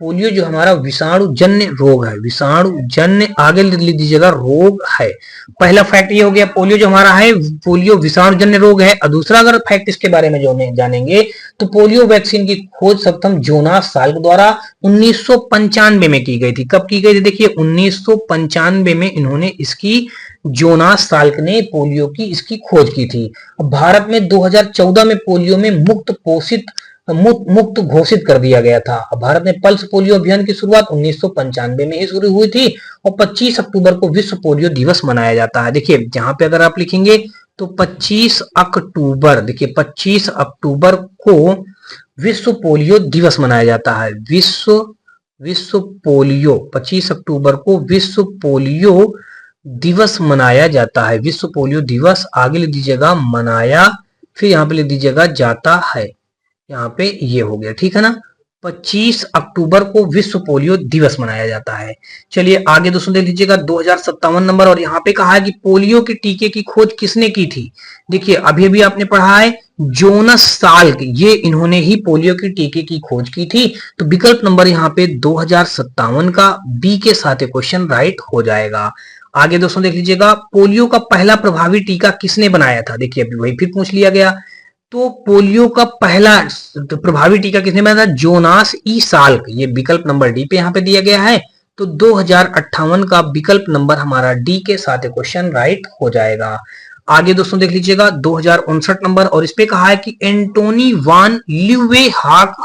पोलियो जो हमारा विषाणुजन्य रोग है, विषाणुजन्य, आगे लिख दीजिएगा रोग है। पहला फैक्ट ये हो गया, पोलियो जो हमारा है, पोलियो विषाणुजन्य रोग है। और दूसरा अगर फैक्ट इसके बारे में जो जानेंगे, तो पोलियो वैक्सीन की खोज सर्वप्रथम जोनास साल्क द्वारा 1995 में की गई थी। कब की गई थी? देखिए 1995 में इन्होंने इसकी, जोनास साल्क ने पोलियो की इसकी खोज की थी। भारत में 2014 में पोलियो में मुक्त घोषित कर दिया गया था। भारत में पल्स पोलियो अभियान की शुरुआत 1995 में ही शुरू हुई थी और 25 अक्टूबर को विश्व पोलियो दिवस मनाया जाता है। देखिए यहाँ पे अगर आप लिखेंगे तो 25 अक्टूबर, देखिए 25 अक्टूबर को विश्व पोलियो दिवस मनाया जाता है। विश्व पोलियो, 25 अक्टूबर को विश्व पोलियो दिवस मनाया जाता है। विश्व पोलियो दिवस, आगे लिख दीजिएगा मनाया, फिर यहाँ पे लिख दीजिएगा जाता है। यहाँ पे ये हो गया, ठीक है ना। 25 अक्टूबर को विश्व पोलियो दिवस मनाया जाता है। चलिए आगे दोस्तों देख लीजिएगा 2057 नंबर, और यहाँ पे कहा है कि पोलियो के टीके की खोज किसने की थी? देखिए अभी अभी आपने पढ़ा है जोनास साल्क, ये इन्होंने ही पोलियो के टीके की खोज की थी। तो विकल्प नंबर यहाँ पे 2057 का बी के साथ क्वेश्चन राइट हो जाएगा। आगे दोस्तों देख लीजिएगा, पोलियो का पहला प्रभावी टीका किसने बनाया था? देखिए अभी वही फिर पूछ लिया गया। तो पोलियो का पहला प्रभावी टीका किसने बनाया था? जोनास ई साल्क, ये विकल्प नंबर डी पे यहाँ पे दिया गया है। तो 2058 का विकल्प नंबर हमारा डी के साथ क्वेश्चन राइट हो जाएगा। आगे दोस्तों देख लीजिएगा 2059 नंबर, और इस पे कहा है कि एंटोनी वान ल्यूवेहाक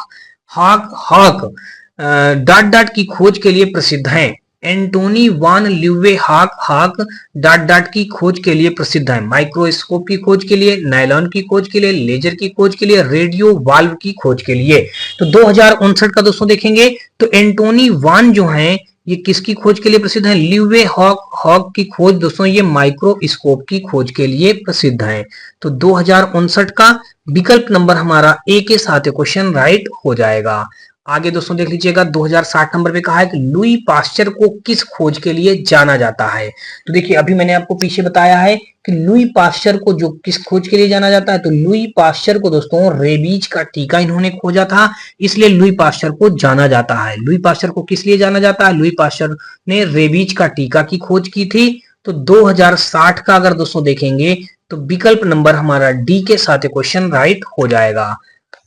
डाट की खोज के लिए प्रसिद्ध हैं। एंटोनी वान ल्यूवेहाक डाट की खोज के लिए प्रसिद्ध है। माइक्रोस्कोप की खोज के लिए, नायलॉन की खोज के लिए, लेजर की खोज के लिए, रेडियो वाल्व की खोज के लिए। तो 2059 का दोस्तों देखेंगे तो एंटोनी वान जो है ये किसकी खोज के लिए प्रसिद्ध है? ल्यूवेहाक की खोज दोस्तों ये माइक्रोस्कोप की खोज के लिए प्रसिद्ध है। तो 2059 का विकल्प नंबर हमारा ए के साथ क्वेश्चन राइट हो जाएगा। आगे दोस्तों देख लीजिएगा 2060 नंबर पे कहा है कि लुई पास्चर को किस खोज के लिए जाना जाता है। तो देखिए अभी मैंने आपको पीछे बताया है कि लुई पास्चर को जो किस खोज के लिए जाना जाता है, तो लुई पास्चर को दोस्तों रेबीज का टीका इन्होंने खोजा था, इसलिए लुई पास्चर को जाना जाता है। लुई पास्चर को किस लिए जाना जाता है? लुई पास्चर ने रेबीज का टीका की खोज की थी। तो 2060 का अगर दोस्तों देखेंगे तो विकल्प नंबर हमारा डी के साथ क्वेश्चन राइट हो जाएगा।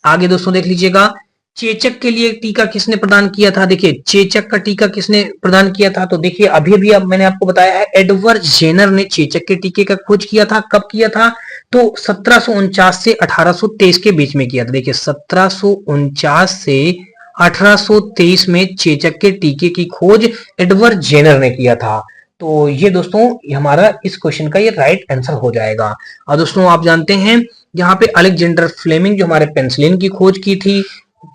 आगे दोस्तों देख लीजिएगा चेचक के लिए टीका किसने प्रदान किया था। देखिए चेचक का टीका किसने प्रदान किया था, तो देखिए अभी भी अब मैंने आपको बताया है एडवर्ड जेनर ने चेचक के टीके का खोज किया था। कब किया था? तो 1749 से 1823 के बीच में किया था। देखिए 1749 से 1823 में चेचक के टीके की खोज एडवर्ड जेनर ने किया था। तो ये दोस्तों हमारा इस क्वेश्चन का ये राइट आंसर हो जाएगा। और दोस्तों आप जानते हैं यहाँ पे अलेक्जेंडर फ्लेमिंग जो हमारे पेनिसिलिन की खोज की थी,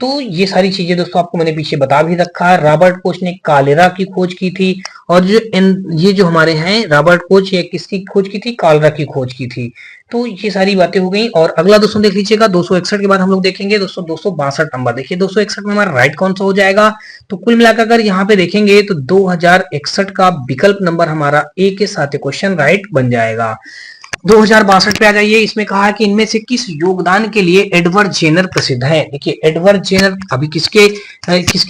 तो ये सारी चीजें दोस्तों आपको मैंने पीछे बता भी रखा है। रॉबर्ट कोच ने कालेरा की खोज की थी, और ये जो हमारे हैं रॉबर्ट कोच ये किसकी खोज की थी? कालरा की खोज की थी। तो ये सारी बातें हो गई। और अगला दोस्तों देख लीजिएगा 261 के बाद हम लोग देखेंगे दोस्तों 262 नंबर। देखिए 261 में हमारा राइट कौन सा हो जाएगा? तो कुल मिलाकर अगर यहाँ पे देखेंगे तो 2061 का विकल्प नंबर हमारा ए के साथ क्वेश्चन राइट बन जाएगा। 2062 पे आ जाइए। इसमें कहा है कि इनमें से किस योगदान के लिए एडवर्ड जेनर प्रसिद्ध है। देखिए एडवर्ड जेनर अभी किसके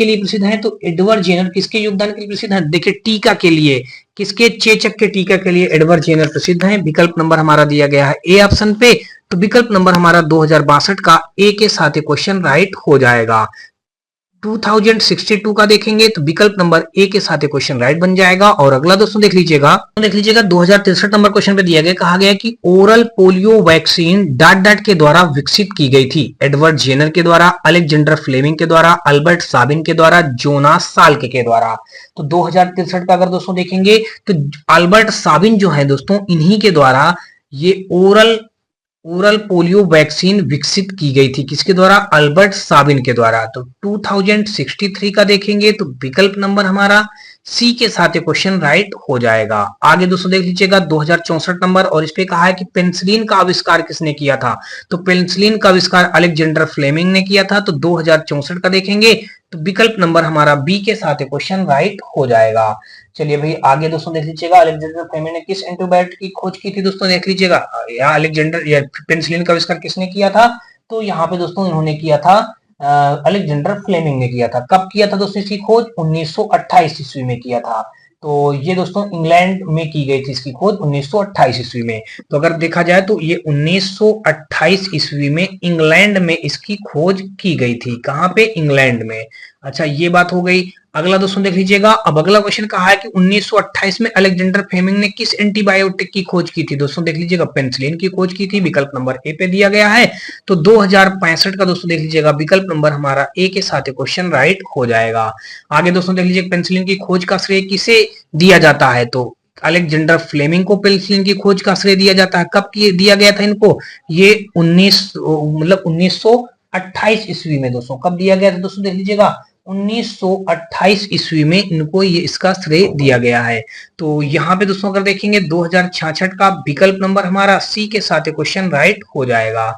लिए प्रसिद्ध है? तो एडवर्ड जेनर किसके योगदान के लिए प्रसिद्ध है? देखिए टीका के लिए, किसके? चेचक के टीका के लिए एडवर्ड जेनर प्रसिद्ध है। विकल्प नंबर हमारा दिया गया है ए ऑप्शन पे। तो विकल्प नंबर हमारा 2062 का ए के साथ क्वेश्चन राइट हो जाएगा। 2062 का देखेंगे तो विकल्प नंबर ए के साथ क्वेश्चन राइट बन जाएगा। और अगला दोस्तों देख लीजिएगा 2063 नंबर क्वेश्चन पे दिया गया, कहा गया कि oral polio vaccine dot dot के द्वारा विकसित की गई थी। एडवर्ड जेनर के द्वारा, अलेक्जेंडर फ्लेमिंग के द्वारा, अल्बर्ट साबिन के द्वारा, जोनास साल्क के द्वारा। तो 2063 का अगर दोस्तों देखेंगे तो अल्बर्ट साबिन जो है दोस्तों इन्हीं के द्वारा ये ओरल पोलियो वैक्सीन विकसित की गई थी। किसके द्वारा? अल्बर्ट साबिन के द्वारा। तो 2063 का देखेंगे तो विकल्प नंबर हमारा सी के साथ क्वेश्चन राइट हो जाएगा। आगे दोस्तों देख लीजिएगा 2064 नंबर, और इस पे कहा है कि पेनिसिलिन का आविष्कार किसने किया था। तो पेनिसिलिन का आविष्कार अलेक्जेंडर फ्लेमिंग ने किया था। तो 2064 का देखेंगे तो विकल्प नंबर हमारा बी के साथ क्वेश्चन राइट हो जाएगा। चलिए भाई आगे दोस्तों देख लीजिएगा अलेक्जेंडर फ्लेमिंग ने किस एंटीबायोटिक की खोज की थी। दोस्तों देख लीजिएगा यहाँ अलेक्जेंडर या पेनिसिलिन का आविष्कार किसने किया था? तो यहाँ पे दोस्तों इन्होंने किया था अलेक्जेंडर फ्लेमिंग ने किया था। कब किया था दोस्तों इसकी खोज? 1928 ईस्वी में किया था। तो ये दोस्तों इंग्लैंड में की गई थी इसकी खोज 1928 ईस्वी में। तो अगर देखा जाए तो ये 1928 ईस्वी में इंग्लैंड में इसकी खोज की गई थी। कहां पे? इंग्लैंड में। अच्छा ये बात हो गई। अगला दोस्तों देख लीजिएगा, अब अगला क्वेश्चन कहा है कि 1928 में अलेक्जेंडर फ्लेमिंग ने किस एंटीबायोटिक की खोज की थी। दोस्तों देख लीजिएगा पेनिसिलिन की खोज की थी। विकल्प नंबर ए पे दिया गया है। तो 2065 का दोस्तों देख लीजिएगा विकल्प नंबर हमारा ए के साथ क्वेश्चन राइट हो जाएगा। आगे दोस्तों देख लीजिए पेनिसिलिन की खोज का श्रेय किसे दिया जाता है। तो अलेक्जेंडर फ्लेमिंग को पेनिसिलिन की खोज का श्रेय दिया जाता है। कब दिया गया था इनको? ये 1928 ईस्वी में। दोस्तों कब दिया गया था? दोस्तों देख लीजिएगा 1928 ईस्वी में इनको ये इसका श्रेय दिया गया है। तो यहाँ पे दोस्तों अगर देखेंगे 2066 का विकल्प नंबर हमारा सी के साथ क्वेश्चन राइट हो जाएगा।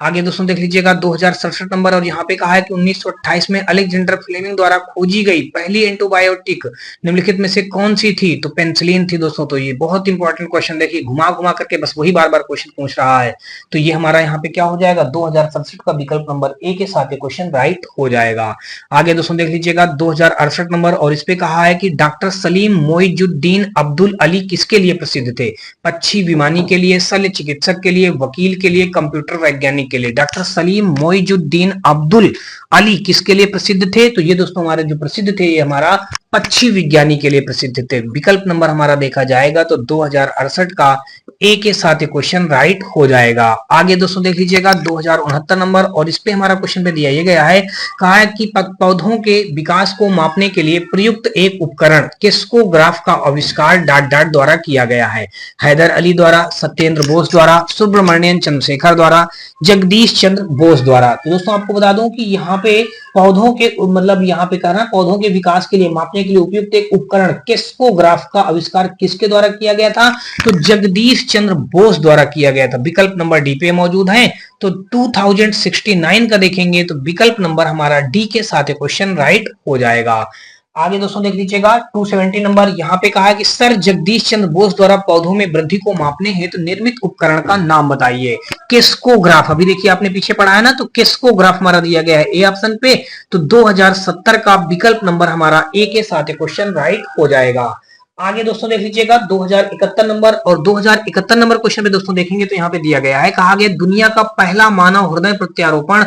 आगे दोस्तों देख लीजिएगा 2067 नंबर, और यहाँ पे कहा है कि 1928 में अलेक्जेंडर फ्लेमिंग द्वारा खोजी गई पहली एंटीबायोटिक निम्नलिखित में से कौन सी थी। तो पेनिसिलिन थी दोस्तों। तो ये बहुत इंपॉर्टेंट क्वेश्चन, देखिए घुमा घुमा करके बस वही बार बार क्वेश्चन पूछ रहा है। तो ये हमारा यहाँ पे क्या हो जाएगा? 2067 का विकल्प नंबर ए के साथ क्वेश्चन राइट हो जाएगा। आगे दोस्तों देख लीजिएगा 2068 नंबर, और इस पे कहा है कि डॉक्टर सलीम मोइजुद्दीन अब्दुल अली किसके लिए प्रसिद्ध थे। पक्षी विमानी के लिए, शल्य चिकित्सक के लिए, वकील के लिए, कंप्यूटर वैज्ञानिक के लिए। डॉक्टर सलीम मोइजुद्दीन अब्दुल अली किसके लिए प्रसिद्ध थे? तो ये दोस्तों हमारे जो प्रसिद्ध थे ये हमारा पक्षी विज्ञानी के लिए प्रसिद्ध थे। विकल्प नंबर हमारा देखा जाएगा तो 2068 का ए के साथ क्वेश्चन राइट हो जाएगा। आगे दोस्तों देख लीजिएगा 2069 नंबर, और इस पे हमारा क्वेश्चन पे दिया गया है, कहा है कि पौधों के विकास को मापने के लिए प्रयुक्त एक उपकरण किस्कोग्राफ का आविष्कार डॉट डॉट द्वारा किया गया है। हैदर अली द्वारा, सत्येंद्र बोस द्वारा, सुब्रमण्यन चंद्रशेखर द्वारा, जगदीश चंद्र बोस द्वारा। तो दोस्तों आपको बता दूं कि यहाँ पे पौधों के मतलब यहाँ पे कह रहा है पौधों के विकास के लिए मापने के लिए उपयुक्त एक उपकरण किस्कोग्राफ का आविष्कार किसके द्वारा किया गया था? तो जगदीश चंद्र बोस द्वारा किया गया था। विकल्प नंबर डी पे मौजूद है। तो 2069 का देखेंगे तो विकल्प नंबर हमारा डी के साथ क्वेश्चन राइट हो जाएगा। आगे दोस्तों देख लीजिएगा 270 नंबर, यहाँ पे कहा है कि सर जगदीश चंद्र बोस द्वारा पौधों में वृद्धि को मापने हेतु निर्मित उपकरण का नाम बताइए। किस्कोग्राफ, अभी देखिए आपने पीछे पढ़ा है ना, तो किस्कोग्राफ हमारा दिया गया है ए ऑप्शन पे। तो 2070 का विकल्प नंबर हमारा ए के साथ क्वेश्चन राइट हो जाएगा। आगे दोस्तों देख लीजिएगा 2071 नंबर, और 2071 नंबर क्वेश्चन पे दोस्तों देखेंगे तो यहाँ पे दिया गया है, कहा गया दुनिया का पहला मानव हृदय प्रत्यारोपण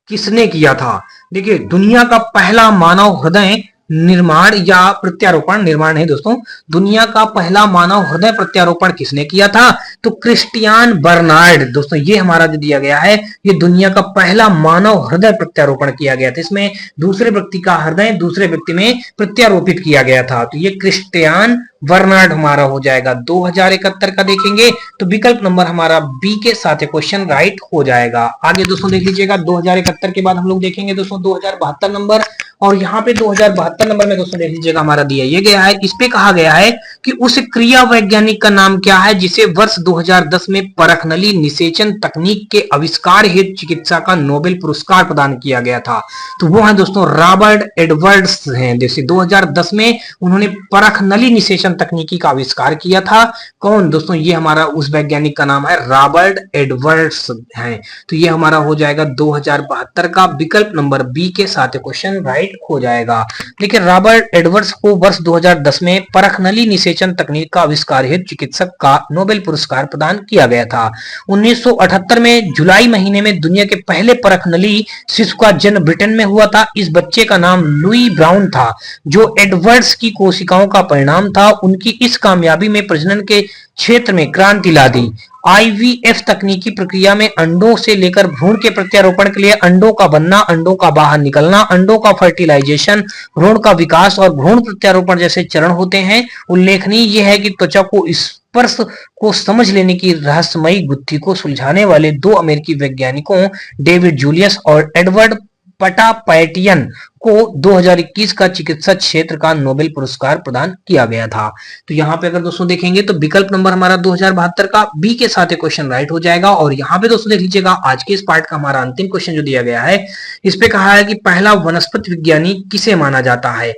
किसने किया था? देखिए दुनिया का पहला मानव हृदय निर्माण या प्रत्यारोपण, निर्माण है दोस्तों, दुनिया का पहला मानव हृदय प्रत्यारोपण किसने किया था? तो क्रिस्टियान बर्नार्ड। दोस्तों ये हमारा जो दिया गया है, ये दुनिया का पहला मानव हृदय प्रत्यारोपण किया गया था। इसमें दूसरे व्यक्ति का हृदय दूसरे व्यक्ति में प्रत्यारोपित किया गया था। तो ये क्रिस्टियान बर्नार्ड हमारा हो जाएगा। 2071 का देखेंगे तो विकल्प नंबर हमारा बी के साथ क्वेश्चन राइट हो जाएगा। आगे दोस्तों देख लीजिएगा 2071 के बाद हम लोग देखेंगे दोस्तों 2072 नंबर, और यहाँ पे 2072 नंबर में दोस्तों देख लीजिएगा हमारा दिया ये गया है, इस पे कहा गया है कि उस क्रिया वैज्ञानिक का नाम क्या है जिसे वर्ष 2010 में परखनली निषेचन तकनीक के आविष्कार हेतु चिकित्सा का नोबेल पुरस्कार प्रदान किया गया था? तो वो है दोस्तों रॉबर्ट एडवर्ड्स हैं। जैसे 2010 में उन्होंने परखनली निषेचन तकनीकी का आविष्कार किया था। कौन दोस्तों? ये हमारा उस वैज्ञानिक का नाम है रॉबर्ट एडवर्ड्स है। तो ये हमारा हो जाएगा 2072 का विकल्प नंबर बी के साथ क्वेश्चन राइट हो जाएगा। देखिए रॉबर्ट एडवर्ड्स को वर्ष 2010 में परखनली निषेचन तकनीक का आविष्कार हेतु चिकित्सक का नोबेल पुरस्कार प्रदान किया गया था। 1978 में जुलाई महीने में दुनिया के पहले परखनली शिशु का जन्म ब्रिटेन में हुआ था। इस बच्चे का नाम लुई ब्राउन था, जो एडवर्ड्स की कोशिकाओं का परिणाम था। उनकी इस कामयाबी में प्रजनन के क्षेत्र में क्रांति ला दी। आईवीएफ तकनीकी प्रक्रिया में अंडों से लेकर भ्रूण के प्रत्यारोपण के लिए अंडों का बनना, अंडों का बाहर निकलना, अंडों का फर्टिलाइजेशन, भ्रूण का विकास और भ्रूण प्रत्यारोपण जैसे चरण होते हैं। उल्लेखनीय यह है कि त्वचा को स्पर्श को समझ लेने की रहस्यमयी गुत्थी को सुलझाने वाले दो अमेरिकी वैज्ञानिकों डेविड जूलियस और एडवर्ड पटापैटियन को 2021 का चिकित्सा क्षेत्र का नोबेल पुरस्कार प्रदान किया गया था। तो यहाँ पे अगर दोस्तों देखेंगे तो विकल्प नंबर हमारा 2072 का बी के साथ क्वेश्चन राइट हो जाएगा। और यहाँ पे दोस्तों देख लीजिएगा आज के इस पार्ट का हमारा अंतिम क्वेश्चन जो दिया गया है, इस पे कहा है कि पहला वनस्पति विज्ञानी किसे माना जाता है?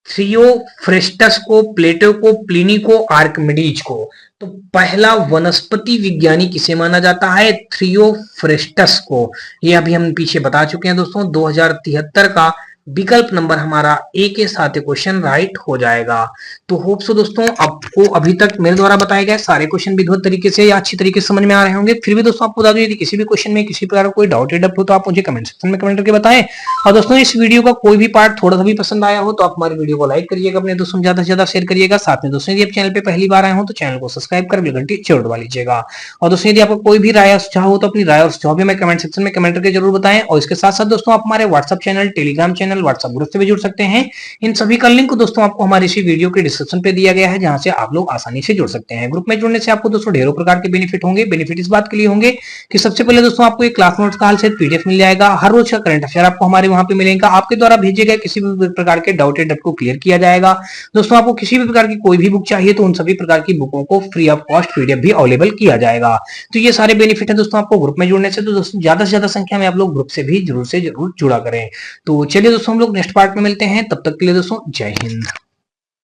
थियोफ्रेस्टस को, प्लेटो को, प्लिनी को, आर्किमिडीज को। तो पहला वनस्पति विज्ञानी किसे माना जाता है? थियोफ्रेस्टस को। ये अभी हम पीछे बता चुके हैं दोस्तों। 2073 का विकल्प नंबर हमारा ए के साथ क्वेश्चन राइट हो जाएगा। तो होप सो दोस्तों आपको अभी तक मेरे द्वारा बताए गए सारे क्वेश्चन विधिवत तरीके से या अच्छी तरीके से समझ में आ रहे होंगे। फिर भी दोस्तों आपको बता दूं यदि किसी भी क्वेश्चन में किसी प्रकार का कोई डाउट या डप हो तो आप मुझे कमेंट सेक्शन में कमेंट करके बताएं। और दोस्तों इस वीडियो का कोई भी पार्ट थोड़ा सा भी पसंद आया हो तो आप हमारे वीडियो को लाइक करिएगा, अपने दोस्तों ज्यादा से ज्यादा शेयर करिएगा। साथ में दोस्तों यदि आप चैनल पे पहली बार आए हो तो चैनल को सब्सक्राइब कर बेल घंटी जरूर दबा लीजिएगा। और दोस्तों यदि आपको कोई भी राय सुझाव हो तो अपनी राय और सुझाव भी हमें कमेंट सेक्शन में कमेंट करके जरूर बताएं। और इसके साथ साथ दोस्तों आप हमारे WhatsApp channel, Telegram channel, WhatsApp group से भी जुड़ सकते हैं। इन सभी का लिंक दोस्तों आपको हमारे इसी वीडियो के डिस्क्रिप्शन पे दिया गया है, जहां से आप लोग आसानी से जुड़ सकते हैं। ग्रुप में जुड़ने से आपको दोस्तों ढेरों प्रकार के बेनिफिट होंगे। बेनिफिट इस बात के लिए होंगे कि सबसे पहले दोस्तों आपको एक क्लास नोट्स का हाल से पीडीएफ मिल जाएगा। हर रोज का करंट अफेयर आपको हमारे वहां पे मिलेगा। आपके द्वारा भेजे गए किसी भी प्रकार के डाउट या डट को क्लियर किया जाएगा। दोस्तों आपको किसी भी प्रकार की कोई भी बुक चाहिए तो उन सभी प्रकार की बुकों को फ्री ऑफ कॉस्ट पीडीएफ भी अवेलेबल किया जाएगा। तो ये सारे बेनिफिट है दोस्तों आपको ग्रुप में जुड़ने से। तो दोस्तों ज्यादा से ज्यादा संख्या में आप लोग ग्रुप से भी जरूर जुड़ा करें। तो चलिए दोस्तों हम लोग नेक्स्ट पार्ट में मिलते हैं। तब तक के लिए दोस्तों जय हिंद।